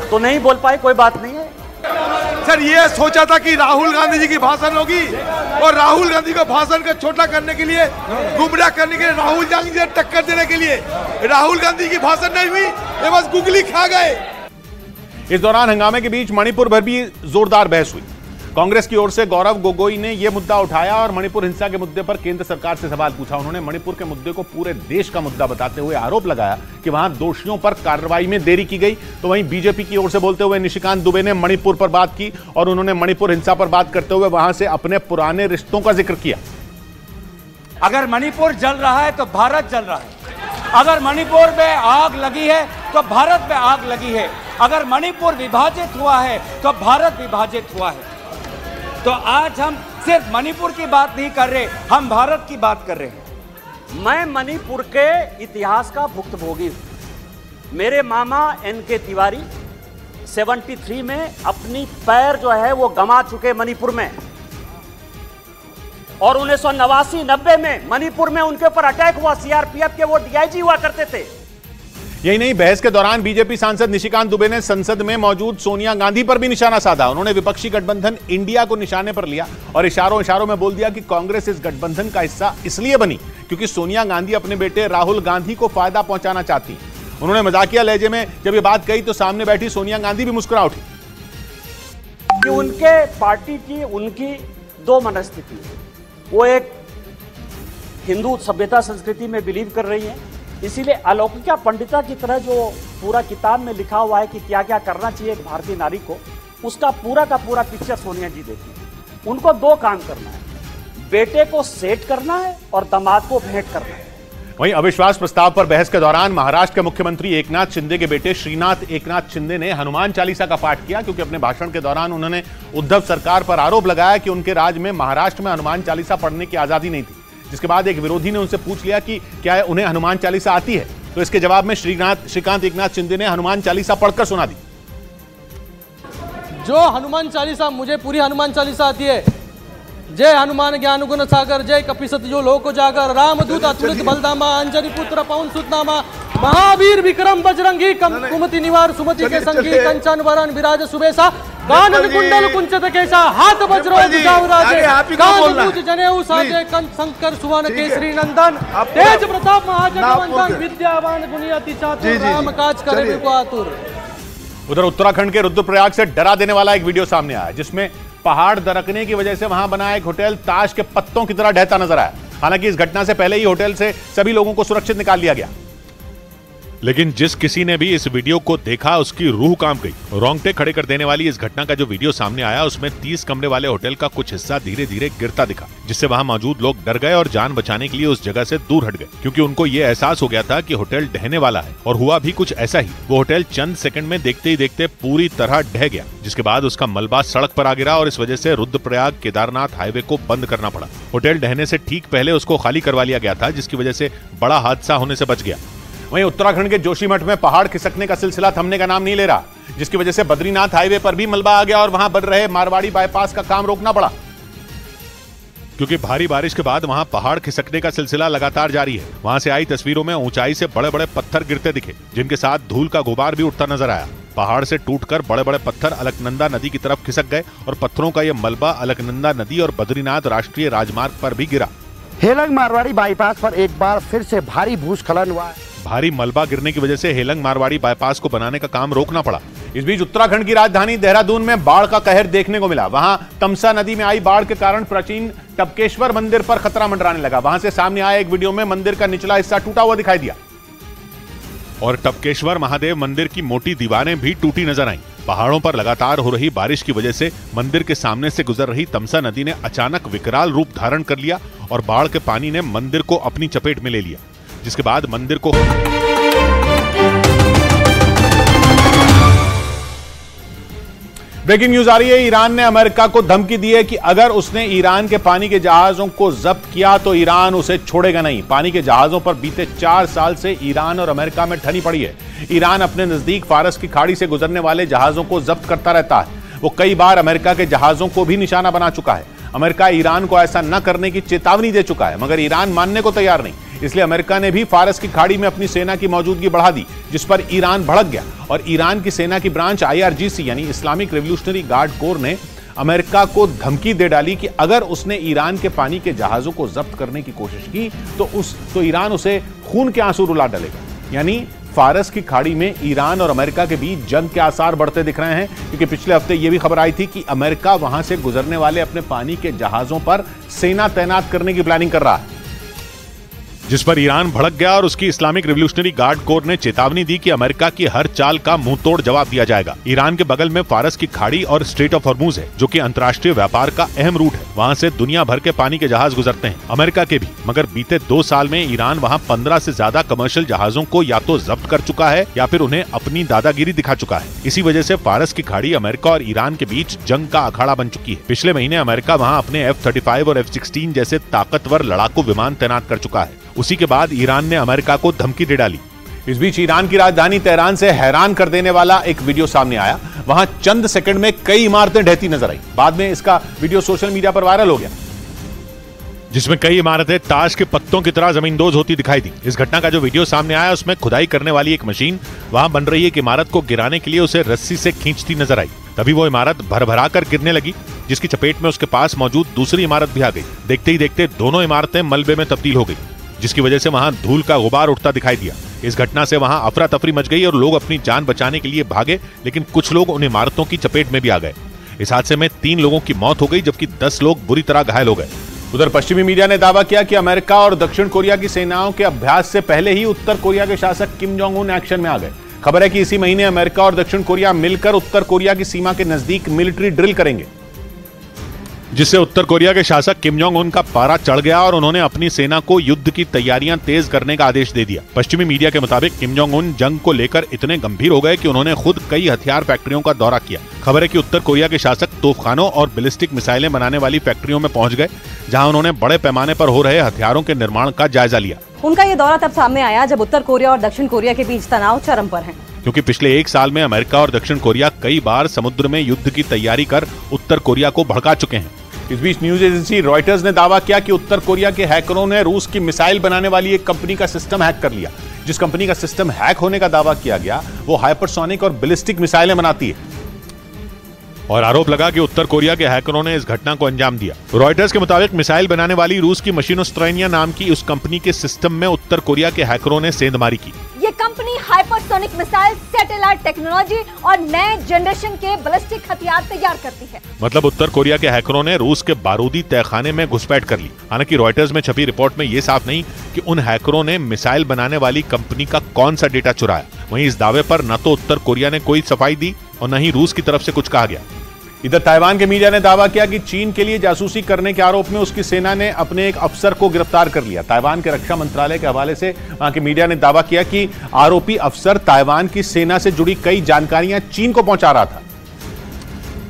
तो नहीं बोल पाए। कोई बात नहीं है सर, ये सोचा था कि राहुल गांधी जी की भाषण होगी और राहुल गांधी को भाषण को छोटा करने के लिए, गुमराह करने के लिए, राहुल गांधी से टक्कर देने के लिए राहुल गांधी की भाषण नहीं हुई, ये बस गुगली खा गए। इस दौरान हंगामे के बीच मणिपुर भर भी जोरदार बहस हुई। कांग्रेस की ओर से गौरव गोगोई ने यह मुद्दा उठाया और मणिपुर हिंसा के मुद्दे पर केंद्र सरकार से सवाल पूछा। उन्होंने मणिपुर के मुद्दे को पूरे देश का मुद्दा बताते हुए आरोप लगाया कि वहां दोषियों पर कार्रवाई में देरी की गई। तो वहीं बीजेपी की ओर से बोलते हुए निशिकांत दुबे ने मणिपुर पर बात की और उन्होंने मणिपुर हिंसा पर बात करते हुए वहां से अपने पुराने रिश्तों का जिक्र किया। अगर मणिपुर जल रहा है तो भारत जल रहा है, अगर मणिपुर में आग लगी है तो भारत में आग लगी है, अगर मणिपुर विभाजित हुआ है तो भारत विभाजित हुआ है। तो आज हम सिर्फ मणिपुर की बात नहीं कर रहे, हम भारत की बात कर रहे हैं। मैं मणिपुर के इतिहास का भुक्तभोगी हूं। मेरे मामा एनके तिवारी 73 में अपनी पैर जो है वो गंवा चुके मणिपुर में, और 1989-90 में मणिपुर में उनके ऊपर अटैक हुआ, सीआरपीएफ के वो डीआईजी हुआ करते थे। यही नहीं, बहस के दौरान बीजेपी सांसद निशिकांत दुबे ने संसद में मौजूद सोनिया गांधी पर भी निशाना साधा। उन्होंने विपक्षी गठबंधन इंडिया को निशाने पर लिया और इशारों में बोल दिया कि कांग्रेस इस गठबंधन का हिस्सा इसलिए बनी क्योंकि सोनिया गांधी अपने बेटे राहुल गांधी को फायदा पहुंचाना चाहती हैं। उन्होंने मजाकिया लहजे में जब ये बात कही तो सामने बैठी सोनिया गांधी भी मुस्कुरा उठी कि उनके पार्टी की उनकी दो मनस्थिति है। वो एक हिंदू सभ्यता संस्कृति में बिलीव कर रही है, इसीलिए अलौकिका पंडिता की तरह जो पूरा किताब में लिखा हुआ है कि क्या क्या करना चाहिए एक भारतीय नारी को, उसका पूरा का पूरा पिक्चर सोनिया जी देखी। उनको दो काम करना है, बेटे को सेट करना है और दामाद को भेंट करना है। वहीं अविश्वास प्रस्ताव पर बहस के दौरान महाराष्ट्र के मुख्यमंत्री एकनाथ शिंदे के बेटे श्रीनाथ एकनाथ शिंदे ने हनुमान चालीसा का पाठ किया, क्योंकि अपने भाषण के दौरान उन्होंने उद्धव सरकार पर आरोप लगाया कि उनके राज में महाराष्ट्र में हनुमान चालीसा पढ़ने की आजादी नहीं थी। जिसके बाद एक विरोधी ने उनसे पूछ लिया कि क्या उन्हें हनुमान चालीसा आती है, तो इसके जवाब में श्रीकांत एकनाथ शिंदे ने हनुमान चालीसा पढ़कर सुना दी। जो हनुमान चालीसा, मुझे पूरी हनुमान चालीसा आती है। जय हनुमान ज्ञान गुण सागर, जय कपीसत जो लोक जागर, रामदूत अतुलित बलधामा, अंजनी पुत्र पवन सुत नामा, महावीर विक्रम बजरंगी, कुमति निवार सुमति के संगी, कंचन वरण विराज सुबेसा, कानन कुंडल कुंचित केसा, हाथ वज्रो ध्वजावराजे, कांधूत जनेऊ साजे, कंठ शंकर सुवन केसरी नंदन, तेज प्रताप महाजगवंदन, विद्यावान गुणी अति चातुर, राम काज करे बिरको आतुर। उधर उत्तराखंड के रुद्रप्रयाग से डरा देने वाला एक वीडियो सामने आया, जिसमें पहाड़ दरकने की वजह से वहां बना एक होटल ताश के पत्तों की तरह ढहता नजर आया। हालांकि इस घटना से पहले ही होटल से सभी लोगों को सुरक्षित निकाल लिया गया, लेकिन जिस किसी ने भी इस वीडियो को देखा उसकी रूह कांप गई। रोंगटे खड़े कर देने वाली इस घटना का जो वीडियो सामने आया, उसमें 30 कमरे वाले होटल का कुछ हिस्सा धीरे धीरे गिरता दिखा, जिससे वहां मौजूद लोग डर गए और जान बचाने के लिए उस जगह से दूर हट गए, क्योंकि उनको ये एहसास हो गया था कि होटल ढहने वाला है। और हुआ भी कुछ ऐसा ही। वो होटल चंद सेकंड में देखते ही देखते पूरी तरह ढह गया, जिसके बाद उसका मलबा सड़क पर आ गिरा और इस वजह से रुद्रप्रयाग केदारनाथ हाईवे को बंद करना पड़ा। होटल ढहने से ठीक पहले उसको खाली करवा लिया गया था, जिसकी वजह से बड़ा हादसा होने से बच गया। वहीं उत्तराखंड के जोशीमठ में पहाड़ खिसकने का सिलसिला थमने का नाम नहीं ले रहा, जिसकी वजह से बद्रीनाथ हाईवे पर भी मलबा आ गया और वहां बन रहे मारवाड़ी बाईपास का काम रोकना पड़ा, क्योंकि भारी बारिश के बाद वहां पहाड़ खिसकने का सिलसिला लगातार जारी है। वहां से आई तस्वीरों में ऊंचाई से बड़े बड़े पत्थर गिरते दिखे, जिनके साथ धूल का गुबार भी उठता नजर आया। पहाड़ से टूटकर बड़े बड़े पत्थर अलकनंदा नदी की तरफ खिसक गए और पत्थरों का यह मलबा अलकनंदा नदी और बद्रीनाथ राष्ट्रीय राजमार्ग पर भी गिरा। हेलंग मारवाड़ी बाईपास पर एक बार फिर से भारी भूस्खलन हुआ। भारी मलबा गिरने की वजह से हेलंग मारवाड़ी बाईपास को बनाने का काम रोकना पड़ा। इस बीच उत्तराखंड की राजधानी देहरादून में बाढ़ का कहर देखने को मिला। वहां तमसा नदी में आई बाढ़ के कारण प्राचीन टपकेश्वर मंदिर पर खतरा मंडराने लगा। वहां से सामने आए एक वीडियो में मंदिर का निचला हिस्सा टूटा हुआ दिखाई दिया और टपकेश्वर महादेव मंदिर की मोटी दीवारें भी टूटी नजर आईं। पहाड़ों पर लगातार हो रही बारिश की वजह से मंदिर के सामने से गुजर रही तमसा नदी ने अचानक विकराल रूप धारण कर लिया और बाढ़ के पानी ने मंदिर को अपनी चपेट में ले लिया, जिसके बाद मंदिर को ब्रेकिंग न्यूज आ रही है। ईरान ने अमेरिका को धमकी दी है कि अगर उसने ईरान के पानी के जहाजों को जब्त किया तो ईरान उसे छोड़ेगा नहीं। पानी के जहाजों पर बीते 4 साल से ईरान और अमेरिका में ठनी पड़ी है। ईरान अपने नजदीक फारस की खाड़ी से गुजरने वाले जहाजों को जब्त करता रहता है। वो कई बार अमेरिका के जहाजों को भी निशाना बना चुका है। अमेरिका ईरान को ऐसा न करने की चेतावनी दे चुका है, मगर ईरान मानने को तैयार नहीं। इसलिए अमेरिका ने भी फारस की खाड़ी में अपनी सेना की मौजूदगी बढ़ा दी, जिस पर ईरान भड़क गया और ईरान की सेना की ब्रांच IRGC यानी इस्लामिक रिवॉल्यूशनरी गार्ड कोर ने अमेरिका को धमकी दे डाली कि अगर उसने ईरान के पानी के जहाजों को जब्त करने की कोशिश की तो ईरान उसे खून के आंसू रुला डालेगा। यानी फारस की खाड़ी में ईरान और अमेरिका के बीच जंग के आसार बढ़ते दिख रहे हैं, क्योंकि पिछले हफ्ते यह भी खबर आई थी कि अमेरिका वहां से गुजरने वाले अपने पानी के जहाजों पर सेना तैनात करने की प्लानिंग कर रहा है, जिस पर ईरान भड़क गया और उसकी इस्लामिक रिवॉल्यूशनरी गार्ड कोर ने चेतावनी दी कि अमेरिका की हर चाल का मुंहतोड़ जवाब दिया जाएगा। ईरान के बगल में फारस की खाड़ी और स्ट्रेट ऑफ हॉर्मूज है, जो कि अंतर्राष्ट्रीय व्यापार का अहम रूट है। वहां से दुनिया भर के पानी के जहाज गुजरते हैं, अमेरिका के भी। मगर बीते 2 साल में ईरान वहां 15 से ज्यादा कमर्शियल जहाजों को या तो जब्त कर चुका है या फिर उन्हें अपनी दादागिरी दिखा चुका है। इसी वजह से फारस की खाड़ी अमेरिका और ईरान के बीच जंग का अखाड़ा बन चुकी है। पिछले महीने अमेरिका वहां अपने F-35 और F-16 जैसे ताकतवर लड़ाकू विमान तैनात कर चुका है। उसी के बाद ईरान ने अमेरिका को धमकी दे डाली। इस बीच ईरान की राजधानी तेहरान से हैरान कर देने वाला एक वीडियो सामने आया। वहां चंद सेकंड में कई इमारतें ढहती नजर आई। बाद में इसका वीडियो सोशल मीडिया पर वायरल हो गया, जिसमें कई इमारतें ताश के पत्तों की तरह जमींदोज होती दिखाई दी। इस घटना का जो वीडियो सामने आया उसमें खुदाई करने वाली एक मशीन वहां बन रही एक इमारत को गिराने के लिए उसे रस्सी से खींचती नजर आई। तभी वो इमारत भरभरा कर गिरने लगी, जिसकी चपेट में उसके पास मौजूद दूसरी इमारत भी आ गई। देखते ही देखते दोनों इमारतें मलबे में तब्दील हो गई। जिसकी वजह से वहां धूल का गुबार उठता दिखाई दिया। इस घटना से वहां अफरा तफरी मच गई और लोग अपनी जान बचाने के लिए भागे, लेकिन कुछ लोग उन इमारतों की चपेट में भी आ गए। इस हादसे में 3 लोगों की मौत हो गई, जबकि 10 लोग बुरी तरह घायल हो गए। उधर पश्चिमी मीडिया ने दावा किया कि अमेरिका और दक्षिण कोरिया की सेनाओं के अभ्यास से पहले ही उत्तर कोरिया के शासक किम जोंग उन एक्शन में आ गए। खबर है कि इसी महीने अमेरिका और दक्षिण कोरिया मिलकर उत्तर कोरिया की सीमा के नजदीक मिलिट्री ड्रिल करेंगे, जिससे उत्तर कोरिया के शासक किम जोंग उन का पारा चढ़ गया और उन्होंने अपनी सेना को युद्ध की तैयारियां तेज करने का आदेश दे दिया। पश्चिमी मीडिया के मुताबिक किम जोंग उन जंग को लेकर इतने गंभीर हो गए कि उन्होंने खुद कई हथियार फैक्ट्रियों का दौरा किया। खबर है कि उत्तर कोरिया के शासक तोपखानों और बैलिस्टिक मिसाइलें बनाने वाली फैक्ट्रियों में पहुंच गए, जहां उन्होंने बड़े पैमाने पर हो रहे हथियारों के निर्माण का जायजा लिया। उनका ये दौरा तब सामने आया जब उत्तर कोरिया और दक्षिण कोरिया के बीच तनाव चरम पर है, क्योंकि पिछले 1 साल में अमेरिका और दक्षिण कोरिया कई बार समुद्र में युद्ध की तैयारी कर उत्तर कोरिया को भड़का चुके हैं। इस बीच न्यूज एजेंसी रॉयटर्स ने दावा किया कि उत्तर कोरिया के हैकरों ने रूस की मिसाइल बनाने वाली एक कंपनी का सिस्टम हैक कर लिया। जिस कंपनी का सिस्टम हैक होने का दावा किया गया वो हाइपरसोनिक और बैलिस्टिक मिसाइलें बनाती है, और आरोप लगा कि उत्तर कोरिया के हैकरों ने इस घटना को अंजाम दिया। रॉयटर्स के मुताबिक मिसाइल बनाने वाली रूस की मशीनोस्ट्रेनिया नाम की उस कंपनी के सिस्टम में उत्तर कोरिया के हैकरों ने सेंधमारी की। ये company hypersonic missile, satellite technology और नए जनरेशन के बैलिस्टिक हथियार तैयार करती है। मतलब उत्तर कोरिया के हैकरों ने रूस के बारूदी तहखाने में घुसपैठ कर ली। हालांकि रॉयटर्स में छपी रिपोर्ट में ये साफ नहीं कि उन हैकरों ने मिसाइल बनाने वाली कंपनी का कौन सा डेटा चुराया। वहीं इस दावे पर न तो उत्तर कोरिया ने कोई सफाई दी और न ही रूस की तरफ से कुछ कहा गया। इधर ताइवान के मीडिया ने दावा किया कि चीन के लिए जासूसी करने के आरोप में उसकी सेना ने अपने एक अफसर को गिरफ्तार कर लिया। ताइवान के रक्षा मंत्रालय के हवाले से वहां के मीडिया ने दावा किया कि आरोपी अफसर ताइवान की सेना से जुड़ी कई जानकारियां चीन को पहुंचा रहा था,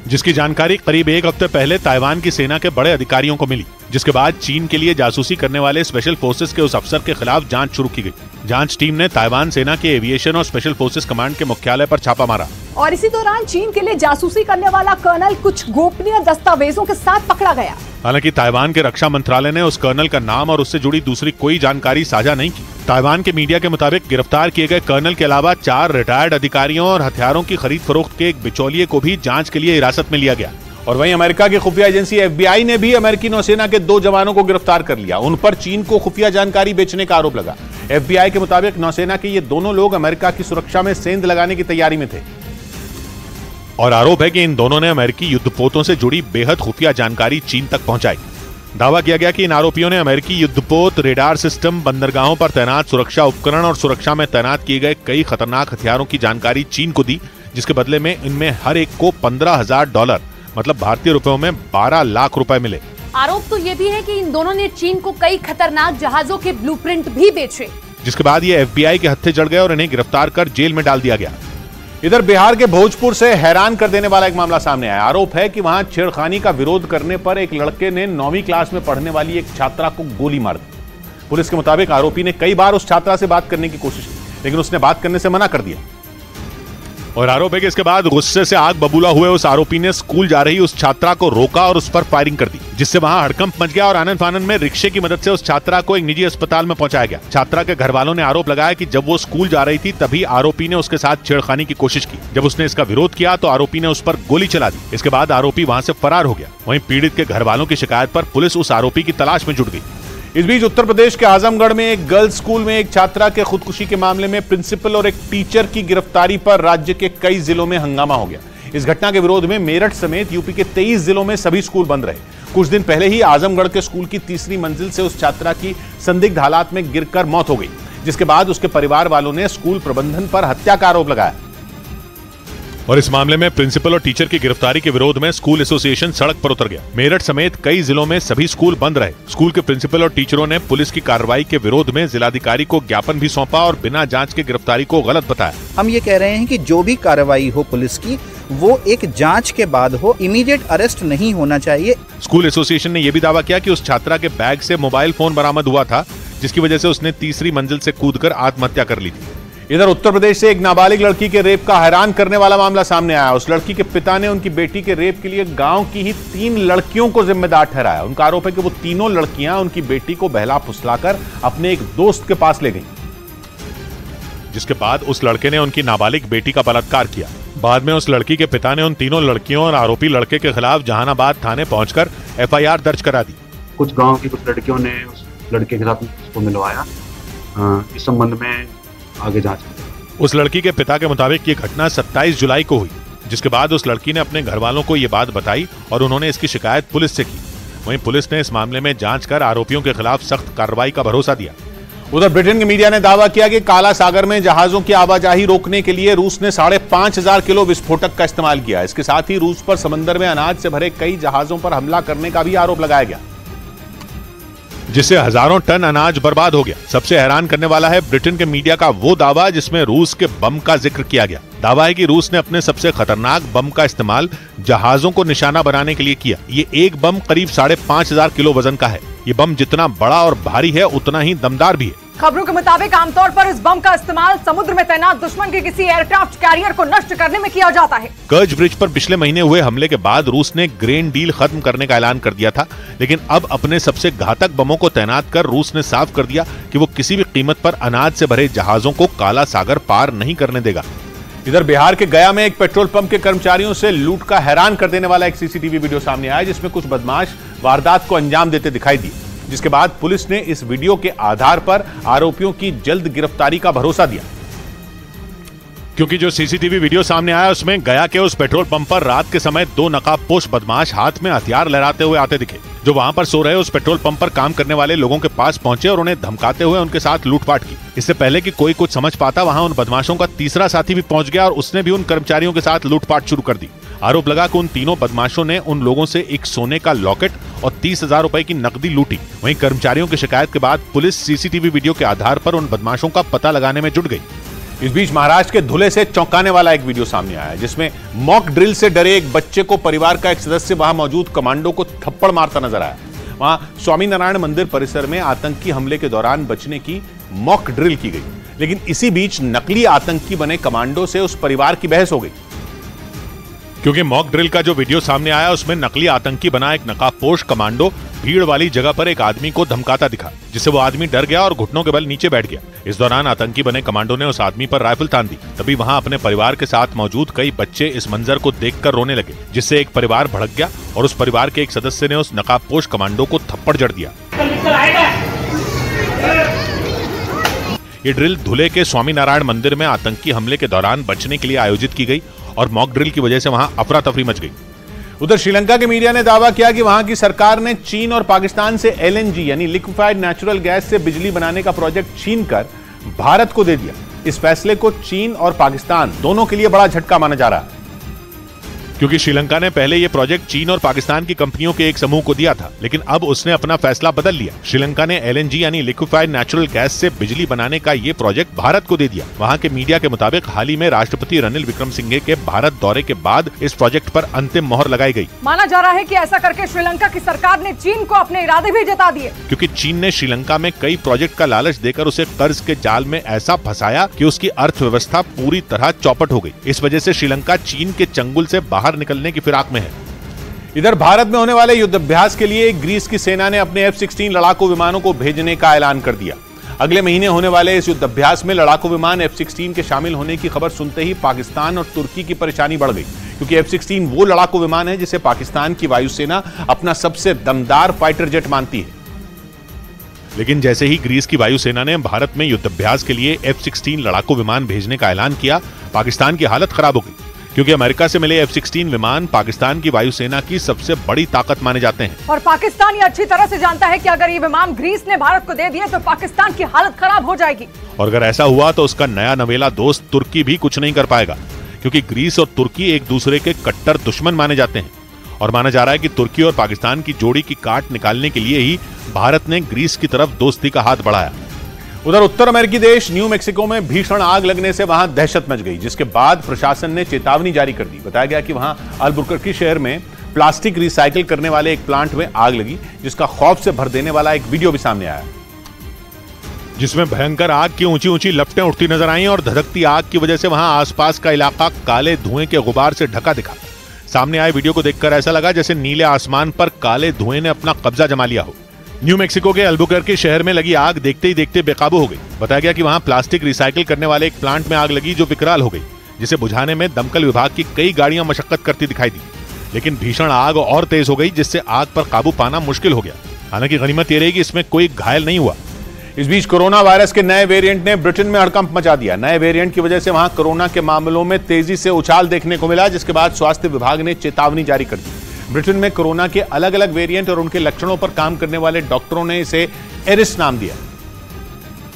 जिसकी जानकारी करीब 1 हफ्ते पहले ताइवान की सेना के बड़े अधिकारियों को मिली, जिसके बाद चीन के लिए जासूसी करने वाले स्पेशल फोर्सेस के उस अफसर के खिलाफ जांच शुरू की गई। जांच टीम ने ताइवान सेना के एविएशन और स्पेशल फोर्सेस कमांड के मुख्यालय पर छापा मारा, और इसी दौरान चीन के लिए जासूसी करने वाला कर्नल कुछ गोपनीय दस्तावेजों के साथ पकड़ा गया। हालांकि ताइवान के रक्षा मंत्रालय ने उस कर्नल का नाम और उससे जुड़ी दूसरी कोई जानकारी साझा नहीं की। ताइवान के मीडिया के मुताबिक गिरफ्तार किए गए कर्नल के अलावा 4 रिटायर्ड अधिकारियों और हथियारों की खरीद फरोख्त के एक बिचौलिए को भी जांच के लिए हिरासत में लिया गया। और वहीं अमेरिका की खुफिया एजेंसी FBI ने भी अमेरिकी नौसेना के 2 जवानों को गिरफ्तार कर लिया। उन पर चीन को खुफिया जानकारी बेचने का आरोप लगा। FBI के मुताबिक नौसेना के ये दोनों लोग अमेरिका की सुरक्षा में सेंध लगाने की तैयारी में थे, और आरोप है कि इन दोनों ने अमेरिकी युद्धपोतों से जुड़ी बेहद खुफिया जानकारी चीन तक पहुंचाई। दावा किया गया कि इन आरोपियों ने अमेरिकी युद्धपोत, रेडार सिस्टम, बंदरगाहों पर तैनात सुरक्षा उपकरण और सुरक्षा में तैनात किए गए कई खतरनाक हथियारों की जानकारी चीन को दी, जिसके बदले में इनमें हर एक को $15,000 मतलब भारतीय रुपयों में 12 लाख रुपए मिले। आरोप तो ये भी है कि इन दोनों ने चीन को कई खतरनाक जहाजों के ब्लूप्रिंट भी बेचे, जिसके बाद ये FBI के हत्थे चढ़ गए और इन्हें गिरफ्तार कर जेल में डाल दिया गया। इधर बिहार के भोजपुर से हैरान कर देने वाला एक मामला सामने आया। आरोप है कि वहां छेड़खानी का विरोध करने पर एक लड़के ने 9वीं क्लास में पढ़ने वाली एक छात्रा को गोली मार दी। पुलिस के मुताबिक आरोपी ने कई बार उस छात्रा से बात करने की कोशिश की, लेकिन उसने बात करने से मना कर दिया। और आरोप है कि इसके बाद गुस्से से आग बबूला हुए उस आरोपी ने स्कूल जा रही उस छात्रा को रोका और उस पर फायरिंग कर दी, जिससे वहां हड़कंप मच गया और आनन फानन में रिक्शे की मदद से उस छात्रा को एक निजी अस्पताल में पहुंचाया गया। छात्रा के घर वालों ने आरोप लगाया कि जब वो स्कूल जा रही थी तभी आरोपी ने उसके साथ छेड़खानी की कोशिश की। जब उसने इसका विरोध किया तो आरोपी ने उस पर गोली चला दी। इसके बाद आरोपी वहां से फरार हो गया। वहीं पीड़ित के घर वालों की शिकायत पर पुलिस उस आरोपी की तलाश में जुट गई। इस बीच उत्तर प्रदेश के आजमगढ़ में एक गर्ल्स स्कूल में एक छात्रा के खुदकुशी के मामले में प्रिंसिपल और एक टीचर की गिरफ्तारी पर राज्य के कई जिलों में हंगामा हो गया। इस घटना के विरोध में मेरठ समेत यूपी के 23 जिलों में सभी स्कूल बंद रहे। कुछ दिन पहले ही आजमगढ़ के स्कूल की 3री मंजिल से उस छात्रा की संदिग्ध हालात में गिरकर मौत हो गई, जिसके बाद उसके परिवार वालों ने स्कूल प्रबंधन पर हत्या का आरोप लगाया। और इस मामले में प्रिंसिपल और टीचर की गिरफ्तारी के विरोध में स्कूल एसोसिएशन सड़क पर उतर गया। मेरठ समेत कई जिलों में सभी स्कूल बंद रहे। स्कूल के प्रिंसिपल और टीचरों ने पुलिस की कार्रवाई के विरोध में जिलाधिकारी को ज्ञापन भी सौंपा और बिना जांच के गिरफ्तारी को गलत बताया। हम ये कह रहे हैं कि जो भी कार्रवाई हो पुलिस की वो एक जांच के बाद हो, इमीडिएट अरेस्ट नहीं होना चाहिए। स्कूल एसोसिएशन ने यह भी दावा किया कि उस छात्रा के बैग से मोबाइल फोन बरामद हुआ था, जिसकी वजह से उसने 3री मंजिल से कूदकर आत्महत्या कर ली थी। इधर उत्तर प्रदेश से एक नाबालिग लड़की के रेप का हैरान करने वाला मामला सामने आया। उस लड़की के पिता ने उनकी बेटी के रेप के लिए गांव की ही 3 लड़कियों को जिम्मेदार ठहराया। उनका आरोप है कि वो तीनों लड़कियां उनकी बेटी को बहला फुसलाकर अपने एक दोस्त के पास ले गईं, जिसके बाद उस लड़के ने उनकी नाबालिग बेटी का बलात्कार किया। बाद में उस लड़की के पिता ने उन तीनों लड़कियों और आरोपी लड़के के खिलाफ जहानाबाद थाने पहुंचकर FIR दर्ज करा दी। कुछ गांव की कुछ लड़कियों ने उस लड़के के साथ उसको मिलवाया। इस संबंध में आगे जांच की। उस लड़की के पिता के मुताबिक ये घटना 27 जुलाई को हुई, जिसके बाद उस लड़की ने अपने घर वालों को ये बात बताई और उन्होंने इसकी शिकायत पुलिस से की। वहीं पुलिस ने इस मामले में जांच कर आरोपियों के खिलाफ सख्त कार्रवाई का भरोसा दिया। उधर ब्रिटेन के मीडिया ने दावा किया कि काला सागर में जहाजों की आवाजाही रोकने के लिए रूस ने 5,500 किलो विस्फोटक का इस्तेमाल किया। इसके साथ ही रूस पर समंदर में अनाज से भरे कई जहाजों पर हमला करने का भी आरोप लगाया गया, जिससे हजारों टन अनाज बर्बाद हो गया। सबसे हैरान करने वाला है ब्रिटेन के मीडिया का वो दावा जिसमें रूस के बम का जिक्र किया गया। दावा है कि रूस ने अपने सबसे खतरनाक बम का इस्तेमाल जहाजों को निशाना बनाने के लिए किया। ये एक बम करीब 5,500 किलो वजन का है। ये बम जितना बड़ा और भारी है उतना ही दमदार भी है। खबरों के मुताबिक आमतौर पर इस बम का इस्तेमाल समुद्र में तैनात दुश्मन के किसी एयरक्राफ्ट कैरियर को नष्ट करने में किया जाता है। कर्ज ब्रिज पर पिछले महीने हुए हमले के बाद रूस ने ग्रेन डील खत्म करने का ऐलान कर दिया था, लेकिन अब अपने सबसे घातक बमों को तैनात कर रूस ने साफ कर दिया कि वो किसी भी कीमत पर अनाज से भरे जहाजों को काला सागर पार नहीं करने देगा। इधर बिहार के गया में एक पेट्रोल पंप के कर्मचारियों से लूट का हैरान कर देने वाला एक सीसीटीवी वीडियो सामने आया, जिसमें कुछ बदमाश वारदात को अंजाम देते दिखाई दिए, जिसके बाद पुलिस ने इस वीडियो के आधार पर आरोपियों की जल्द गिरफ्तारी का भरोसा दिया। क्योंकि जो सीसीटीवी वीडियो सामने आया उसमें गया के उस पेट्रोल पंप पर रात के समय 2 नकाबपोश बदमाश हाथ में हथियार लहराते हुए आते दिखे, जो वहां पर सो रहे उस पेट्रोल पंप पर काम करने वाले लोगों के पास पहुंचे और उन्हें धमकाते हुए उनके साथ लूटपाट की। इससे पहले कि कोई कुछ समझ पाता, वहां उन बदमाशों का तीसरा साथी भी पहुंच गया और उसने भी उन कर्मचारियों के साथ लूटपाट शुरू कर दी। आरोप लगा कि उन तीनों बदमाशों ने उन लोगों से एक सोने का लॉकेट और 30,000 रुपए की नकदी लूटी। वहीं कर्मचारियों की शिकायत के बाद पुलिस सीसीटीवी वीडियो के आधार पर उन बदमाशों का पता लगाने में जुट गई। इस बीच महाराष्ट्र के धुले से चौंकाने वाला एक वीडियो सामने आया, जिसमें मॉक ड्रिल से डरे एक बच्चे को परिवार का एक सदस्य वहां मौजूद कमांडो को थप्पड़ मारता नजर आया। वहां स्वामीनारायण मंदिर परिसर में आतंकी हमले के दौरान बचने की मॉक ड्रिल की गई, लेकिन इसी बीच नकली आतंकी बने कमांडो से उस परिवार की बहस हो गई। क्योंकि मॉक ड्रिल का जो वीडियो सामने आया उसमें नकली आतंकी बना एक नकाबपोश कमांडो भीड़ वाली जगह पर एक आदमी को धमकाता दिखा, जिससे वो आदमी डर गया और घुटनों के बल नीचे बैठ गया। इस दौरान आतंकी बने कमांडो ने उस आदमी पर राइफल तान दी। तभी वहां अपने परिवार के साथ मौजूद कई बच्चे इस मंजर को देखकर रोने लगे, जिससे एक परिवार भड़क गया और उस परिवार के एक सदस्य ने उस नकाबपोश कमांडो को थप्पड़ जड़ दिया। ये ड्रिल धुले के स्वामीनारायण मंदिर में आतंकी हमले के दौरान बचने के लिए आयोजित की गई और मॉक ड्रिल की वजह से वहां अफरा तफरी मच गई। उधर श्रीलंका के मीडिया ने दावा किया कि वहां की सरकार ने चीन और पाकिस्तान से LNG यानी लिक्विफाइड नेचुरल गैस से बिजली बनाने का प्रोजेक्ट छीनकर भारत को दे दिया। इस फैसले को चीन और पाकिस्तान दोनों के लिए बड़ा झटका माना जा रहा है, क्योंकि श्रीलंका ने पहले ये प्रोजेक्ट चीन और पाकिस्तान की कंपनियों के एक समूह को दिया था, लेकिन अब उसने अपना फैसला बदल लिया। श्रीलंका ने LNG यानी लिक्विफाइड नेचुरल गैस से बिजली बनाने का ये प्रोजेक्ट भारत को दे दिया। वहां के मीडिया के मुताबिक हाल ही में राष्ट्रपति रनिल विक्रमसिंघे के भारत दौरे के बाद इस प्रोजेक्ट पर अंतिम मोहर लगाई गई। माना जा रहा है कि ऐसा करके श्रीलंका की सरकार ने चीन को अपने इरादे भी जता दिए, क्योंकि चीन ने श्रीलंका में कई प्रोजेक्ट का लालच देकर उसे कर्ज के जाल में ऐसा फंसाया कि उसकी अर्थव्यवस्था पूरी तरह चौपट हो गई। इस वजह से श्रीलंका चीन के चंगुल से बाहर निकलने की फिराक में है। इधर भारत में होने वाले युद्धाभ्यास के लिए ग्रीस की सेना ने अपने F-16 लड़ाकू विमानों को भेजने का ऐलान कर दिया। अगले महीने होने वाले इस युद्धाभ्यास में लड़ाकू विमान F-16 के शामिल होने की खबर सुनते ही पाकिस्तान और तुर्की की परेशानी बढ़ गई, क्योंकि F-16 वो लड़ाकू विमान है जिसे पाकिस्तान की वायुसेना अपना सबसे दमदार फाइटर जेट मानती है। लेकिन जैसे ही ग्रीस की वायुसेना ने भारत में युद्धाभ्यास के लिए F-16 लड़ाकू विमान भेजने का ऐलान किया, पाकिस्तान की हालत खराब हो गई, क्योंकि अमेरिका से मिले F-16 विमान पाकिस्तान की वायुसेना की सबसे बड़ी ताकत माने जाते हैं। और पाकिस्तान ये अच्छी तरह से जानता है कि अगर ये विमान ग्रीस ने भारत को दे दिए तो पाकिस्तान की हालत खराब हो जाएगी। और अगर ऐसा हुआ तो उसका नया नवेला दोस्त तुर्की भी कुछ नहीं कर पाएगा, क्योंकि ग्रीस और तुर्की एक दूसरे के कट्टर दुश्मन माने जाते हैं। और माना जा रहा है कि तुर्की और पाकिस्तान की जोड़ी की काट निकालने के लिए ही भारत ने ग्रीस की तरफ दोस्ती का हाथ बढ़ाया। उधर उत्तर अमेरिकी देश न्यू मैक्सिको में भीषण आग लगने से वहां दहशत मच गई, जिसके बाद प्रशासन ने चेतावनी जारी कर दी। बताया गया कि वहां अल्बुकर्की शहर में प्लास्टिक रिसाइकिल करने वाले एक प्लांट में आग लगी, जिसका खौफ से भर देने वाला एक वीडियो भी सामने आया, जिसमें भयंकर आग की ऊंची ऊंची लपटें उठती नजर आईं और धधकती आग की वजह से वहां आसपास का इलाका काले धुएं के गुबार से ढका दिखा। सामने आए वीडियो को देखकर ऐसा लगा जैसे नीले आसमान पर काले धुएं ने अपना कब्जा जमा लिया हो। न्यू मैक्सिको के अल्बुकर्की शहर में लगी आग देखते ही देखते बेकाबू हो गई। बताया गया कि वहां प्लास्टिक रिसाइकिल करने वाले एक प्लांट में आग लगी जो विकराल हो गई, जिसे बुझाने में दमकल विभाग की कई गाड़ियां मशक्कत करती दिखाई दी, लेकिन भीषण आग और तेज हो गई, जिससे आग पर काबू पाना मुश्किल हो गया। हालांकि गनीमत यह रही कि इसमें कोई घायल नहीं हुआ। इस बीच कोरोना वायरस के नए वेरिएंट ने ब्रिटेन में हड़कंप मचा दिया। नए वेरिएंट की वजह से वहां कोरोना के मामलों में तेजी से उछाल देखने को मिला, जिसके बाद स्वास्थ्य विभाग ने चेतावनी जारी कर दी। ब्रिटेन में कोरोना के अलग अलग वेरिएंट और उनके लक्षणों पर काम करने वाले डॉक्टरों ने इसे एरिस नाम दिया,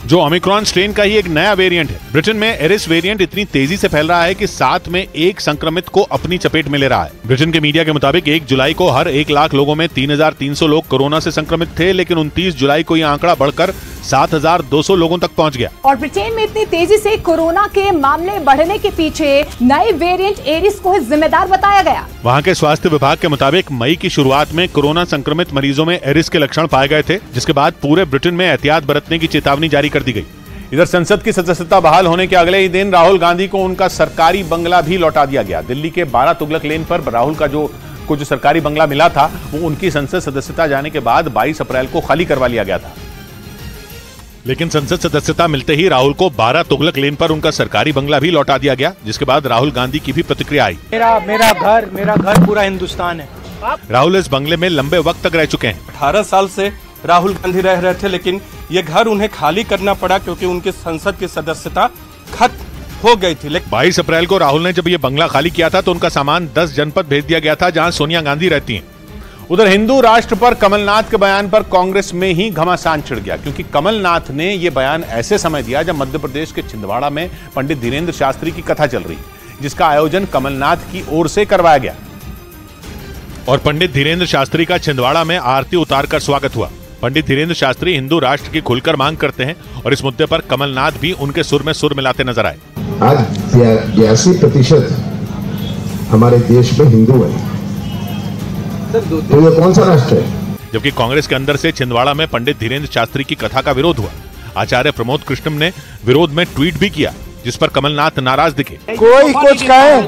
जो ओमिक्रॉन स्ट्रेन का ही एक नया वेरिएंट है। ब्रिटेन में एरिस वेरिएंट इतनी तेजी से फैल रहा है कि साथ में एक संक्रमित को अपनी चपेट में ले रहा है। ब्रिटेन के मीडिया के मुताबिक 1 जुलाई को हर 1 लाख लोगों में 3,300 लोग कोरोना से संक्रमित थे, लेकिन 29 जुलाई को यह आंकड़ा बढ़कर 7,200 लोगों तक पहुंच गया। और ब्रिटेन में इतनी तेजी से कोरोना के मामले बढ़ने के पीछे नए वेरिएंट एरिस को जिम्मेदार बताया गया। वहां के स्वास्थ्य विभाग के मुताबिक मई की शुरुआत में कोरोना संक्रमित मरीजों में एरिस के लक्षण पाए गए थे, जिसके बाद पूरे ब्रिटेन में एहतियात बरतने की चेतावनी जारी कर दी गई। इधर संसद की सदस्यता बहाल होने के अगले ही दिन राहुल गांधी को उनका सरकारी बंगला भी लौटा दिया गया। दिल्ली के 12 तुगलक लेन पर राहुल का जो सरकारी बंगला मिला था, वो उनकी संसद सदस्यता जाने के बाद 22 अप्रैल को खाली करवा लिया गया था। लेकिन संसद सदस्यता मिलते ही राहुल को 12 तुगलक लेन पर उनका सरकारी बंगला भी लौटा दिया गया, जिसके बाद राहुल गांधी की भी प्रतिक्रिया आई। मेरा घर पूरा हिंदुस्तान है। राहुल इस बंगले में लंबे वक्त तक रह चुके हैं। 18 साल से राहुल गांधी रह रहे थे, लेकिन ये घर उन्हें खाली करना पड़ा क्योंकि उनके संसद की सदस्यता खत्म हो गई थी। 22 अप्रैल को राहुल ने जब ये बंगला खाली किया था तो उनका सामान 10 जनपद भेज दिया गया था, जहां सोनिया गांधी रहती हैं। उधर हिंदू राष्ट्र पर कमलनाथ के बयान पर कांग्रेस में ही घमासान छिड़ गया, क्योंकि कमलनाथ ने यह बयान ऐसे समय दिया जब मध्य प्रदेश के छिंदवाड़ा में पंडित धीरेन्द्र शास्त्री की कथा चल रही, जिसका आयोजन कमलनाथ की ओर से करवाया गया और पंडित धीरेन्द्र शास्त्री का छिंदवाड़ा में आरती उतारकर स्वागत हुआ। पंडित धीरेन्द्र शास्त्री हिंदू राष्ट्र की खुलकर मांग करते हैं और इस मुद्दे पर कमलनाथ भी उनके सुर में सुर मिलाते नजर आए। आज 82% हमारे देश में हिंदू है, तो ये कौन सा राष्ट्र है? जबकि कांग्रेस के अंदर से छिंदवाड़ा में पंडित धीरेन्द्र शास्त्री की कथा का विरोध हुआ। आचार्य प्रमोद कृष्णम ने विरोध में ट्वीट भी किया, जिस पर कमलनाथ नाराज दिखे। कोई कुछ कहे,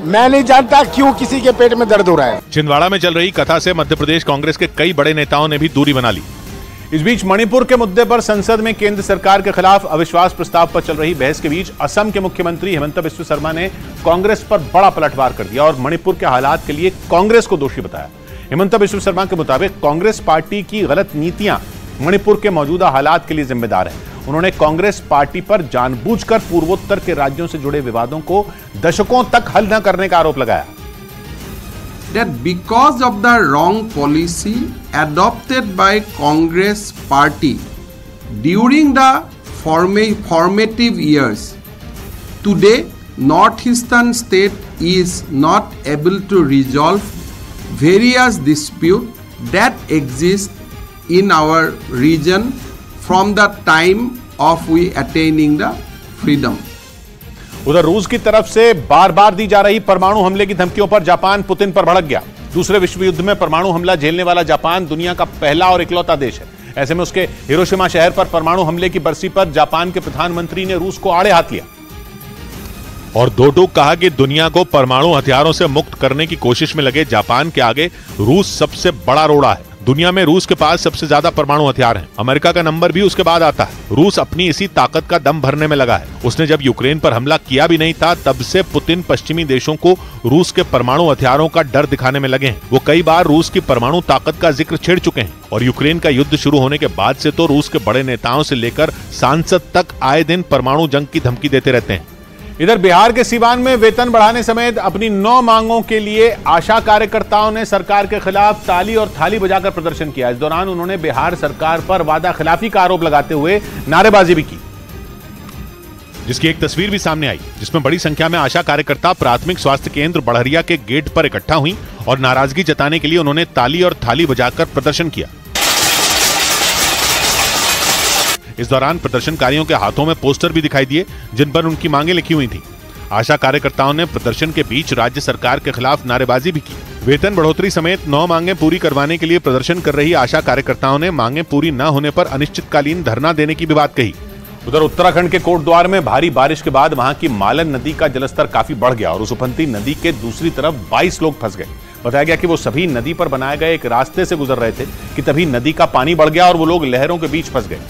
मैं नहीं जानता क्यों किसी के पेट में दर्द हो रहा है। छिंदवाड़ा में चल रही कथा से मध्य प्रदेश कांग्रेस के कई बड़े नेताओं ने भी दूरी बना ली। इस बीच मणिपुर के मुद्दे पर संसद में केंद्र सरकार के खिलाफ अविश्वास प्रस्ताव पर चल रही बहस के बीच असम के मुख्यमंत्री हेमंत बिस्वा शर्मा ने कांग्रेस पर बड़ा पलटवार कर दिया और मणिपुर के हालात के लिए कांग्रेस को दोषी बताया। हेमंत बिस्वा शर्मा के मुताबिक कांग्रेस पार्टी की गलत नीतियां मणिपुर के मौजूदा हालात के लिए जिम्मेदार है। उन्होंने कांग्रेस पार्टी पर जानबूझकर पूर्वोत्तर के राज्यों से जुड़े विवादों को दशकों तक हल न करने का आरोप लगाया। That because of the wrong policy adopted by Congress party during the formative years, today Northeastern state is not able to resolve various disputes that exist in our region from the time of we attaining the freedom. उधर रूस की तरफ से बार बार दी जा रही परमाणु हमले की धमकियों पर जापान पुतिन पर भड़क गया। दूसरे विश्व युद्ध में परमाणु हमला झेलने वाला जापान दुनिया का पहला और इकलौता देश है। ऐसे में उसके हिरोशिमा शहर पर परमाणु हमले की बरसी पर जापान के प्रधानमंत्री ने रूस को आड़े हाथ लिया और दो टूक कहा कि दुनिया को परमाणु हथियारों से मुक्त करने की कोशिश में लगे जापान के आगे रूस सबसे बड़ा रोड़ा है। दुनिया में रूस के पास सबसे ज्यादा परमाणु हथियार हैं। अमेरिका का नंबर भी उसके बाद आता है। रूस अपनी इसी ताकत का दम भरने में लगा है। उसने जब यूक्रेन पर हमला किया भी नहीं था, तब से पुतिन पश्चिमी देशों को रूस के परमाणु हथियारों का डर दिखाने में लगे हैं। वो कई बार रूस की परमाणु ताकत का जिक्र छेड़ चुके हैं और यूक्रेन का युद्ध शुरू होने के बाद से तो रूस के बड़े नेताओं से लेकर सांसद तक आए दिन परमाणु जंग की धमकी देते रहते हैं। इधर बिहार के सीवान में वेतन बढ़ाने समेत अपनी 9 मांगों के लिए आशा कार्यकर्ताओं ने सरकार के खिलाफ ताली और थाली बजाकर प्रदर्शन किया। इस दौरान उन्होंने बिहार सरकार पर वादा खिलाफी का आरोप लगाते हुए नारेबाजी भी की, जिसकी एक तस्वीर भी सामने आई, जिसमें बड़ी संख्या में आशा कार्यकर्ता प्राथमिक स्वास्थ्य केंद्र बड़हरिया के गेट पर इकट्ठा हुई और नाराजगी जताने के लिए उन्होंने ताली और थाली बजाकर प्रदर्शन किया। इस दौरान प्रदर्शनकारियों के हाथों में पोस्टर भी दिखाई दिए, जिन पर उनकी मांगें लिखी हुई थी। आशा कार्यकर्ताओं ने प्रदर्शन के बीच राज्य सरकार के खिलाफ नारेबाजी भी की। वेतन बढ़ोतरी समेत 9 मांगें पूरी करवाने के लिए प्रदर्शन कर रही आशा कार्यकर्ताओं ने मांगें पूरी न होने पर अनिश्चितकालीन धरना देने की भी बात कही। उधर उत्तराखंड के कोटद्वार में भारी बारिश के बाद वहां की मालन नदी का जलस्तर काफी बढ़ गया और उसुपंती नदी के दूसरी तरफ 22 लोग फंस गए। बताया गया कि वो सभी नदी पर बनाए गए एक रास्ते से गुजर रहे थे कि तभी नदी का पानी बढ़ गया और वो लोग लहरों के बीच फंस गए।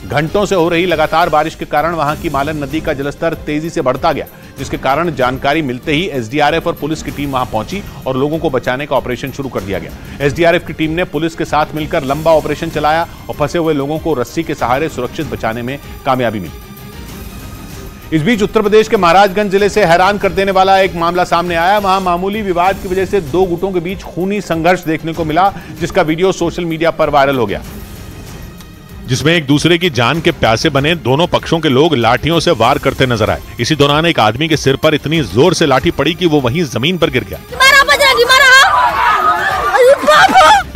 घंटों से हो रही लगातार बारिश के कारण वहां की मालन नदी का जलस्तर तेजी से बढ़ता गया, जिसके कारण जानकारी मिलते ही एसडीआरएफ और पुलिस की टीम वहां पहुंची और लोगों को बचाने का ऑपरेशन शुरू कर दिया गया। एसडीआरएफ की टीम ने पुलिस के साथ मिलकर लंबा ऑपरेशन चलाया और फंसे हुए लोगों को रस्सी के सहारे सुरक्षित बचाने में कामयाबी मिली। इस बीच उत्तर प्रदेश के महाराजगंज जिले से हैरान कर देने वाला एक मामला सामने आया। वहां मामूली विवाद की वजह से दो गुटों के बीच खूनी संघर्ष देखने को मिला, जिसका वीडियो सोशल मीडिया पर वायरल हो गया, जिसमें एक दूसरे की जान के प्यासे बने दोनों पक्षों के लोग लाठियों से वार करते नजर आए। इसी दौरान एक आदमी के सिर पर इतनी जोर से लाठी पड़ी कि वो वहीं जमीन पर गिर गया।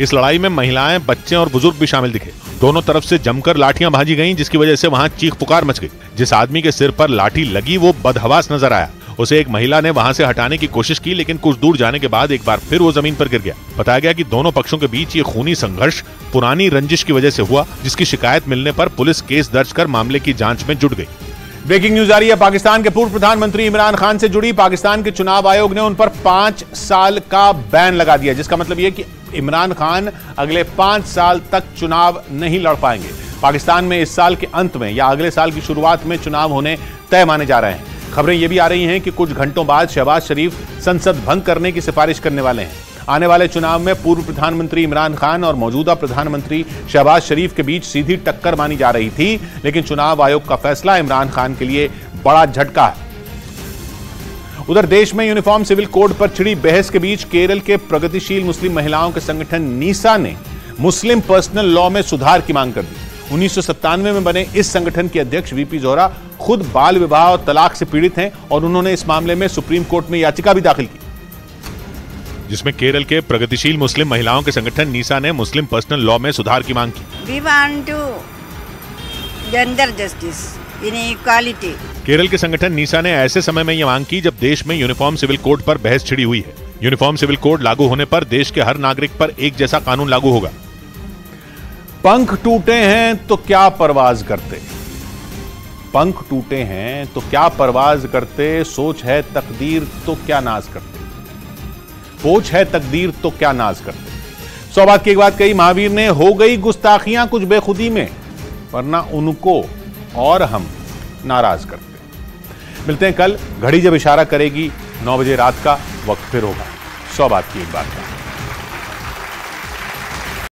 इस लड़ाई में महिलाएं, बच्चे और बुजुर्ग भी शामिल दिखे। दोनों तरफ से जमकर लाठियां भाजी गईं, जिसकी वजह से वहां चीख पुकार मच गई। जिस आदमी के सिर पर लाठी लगी वो बदहवास नजर आया। उसे एक महिला ने वहां से हटाने की कोशिश की, लेकिन कुछ दूर जाने के बाद एक बार फिर वो जमीन पर गिर गया। बताया गया कि दोनों पक्षों के बीच ये खूनी संघर्ष पुरानी रंजिश की वजह से हुआ, जिसकी शिकायत मिलने पर पुलिस केस दर्ज कर मामले की जांच में जुट गई। ब्रेकिंग न्यूज आ रही है पाकिस्तान के पूर्व प्रधानमंत्री इमरान खान से जुड़ी। पाकिस्तान के चुनाव आयोग ने उन पर 5 साल का बैन लगा दिया, जिसका मतलब यह कि इमरान खान अगले 5 साल तक चुनाव नहीं लड़ पाएंगे। पाकिस्तान में इस साल के अंत में या अगले साल की शुरुआत में चुनाव होने तय माने जा रहे हैं। खबरें यह भी आ रही हैं कि कुछ घंटों बाद शहबाज शरीफ संसद भंग करने की सिफारिश करने वाले हैं। आने वाले चुनाव में पूर्व प्रधानमंत्री इमरान खान और मौजूदा प्रधानमंत्री शहबाज शरीफ के बीच सीधी टक्कर मानी जा रही थी, लेकिन चुनाव आयोग का फैसला इमरान खान के लिए बड़ा झटका है। उधर देश में यूनिफॉर्म सिविल कोड पर छिड़ी बहस के बीच केरल के प्रगतिशील मुस्लिम महिलाओं के संगठन नीसा ने मुस्लिम पर्सनल लॉ में सुधार की मांग कर दी। 1997 में बने इस संगठन के अध्यक्ष वीपी जोहरा खुद बाल विवाह और तलाक से पीड़ित हैं और उन्होंने इस मामले में सुप्रीम कोर्ट में याचिका भी दाखिल की, जिसमें केरल के प्रगतिशील मुस्लिम महिलाओं के संगठन नीसा ने मुस्लिम पर्सनल लॉ में सुधार की मांग की। We want to gender justice, inequality. Kerala के संगठन नीसा ने ऐसे समय में यह मांग की जब देश में यूनिफॉर्म सिविल कोड पर बहस छिड़ी हुई है। यूनिफॉर्म सिविल कोड लागू होने पर देश के हर नागरिक पर एक जैसा कानून लागू होगा। पंख टूटे हैं तो क्या परवाज करते, पंख टूटे हैं तो क्या परवाज करते, सोच है तकदीर तो क्या नाज करते, पोछ है तकदीर तो क्या नाज करते। 100 बात की एक बात कही महावीर ने, हो गई गुस्ताखियां कुछ बेखुदी में, वरना उनको और हम नाराज करते। मिलते हैं कल, घड़ी जब इशारा करेगी 9 बजे रात का वक्त फिर होगा 100 बात की एक बात का।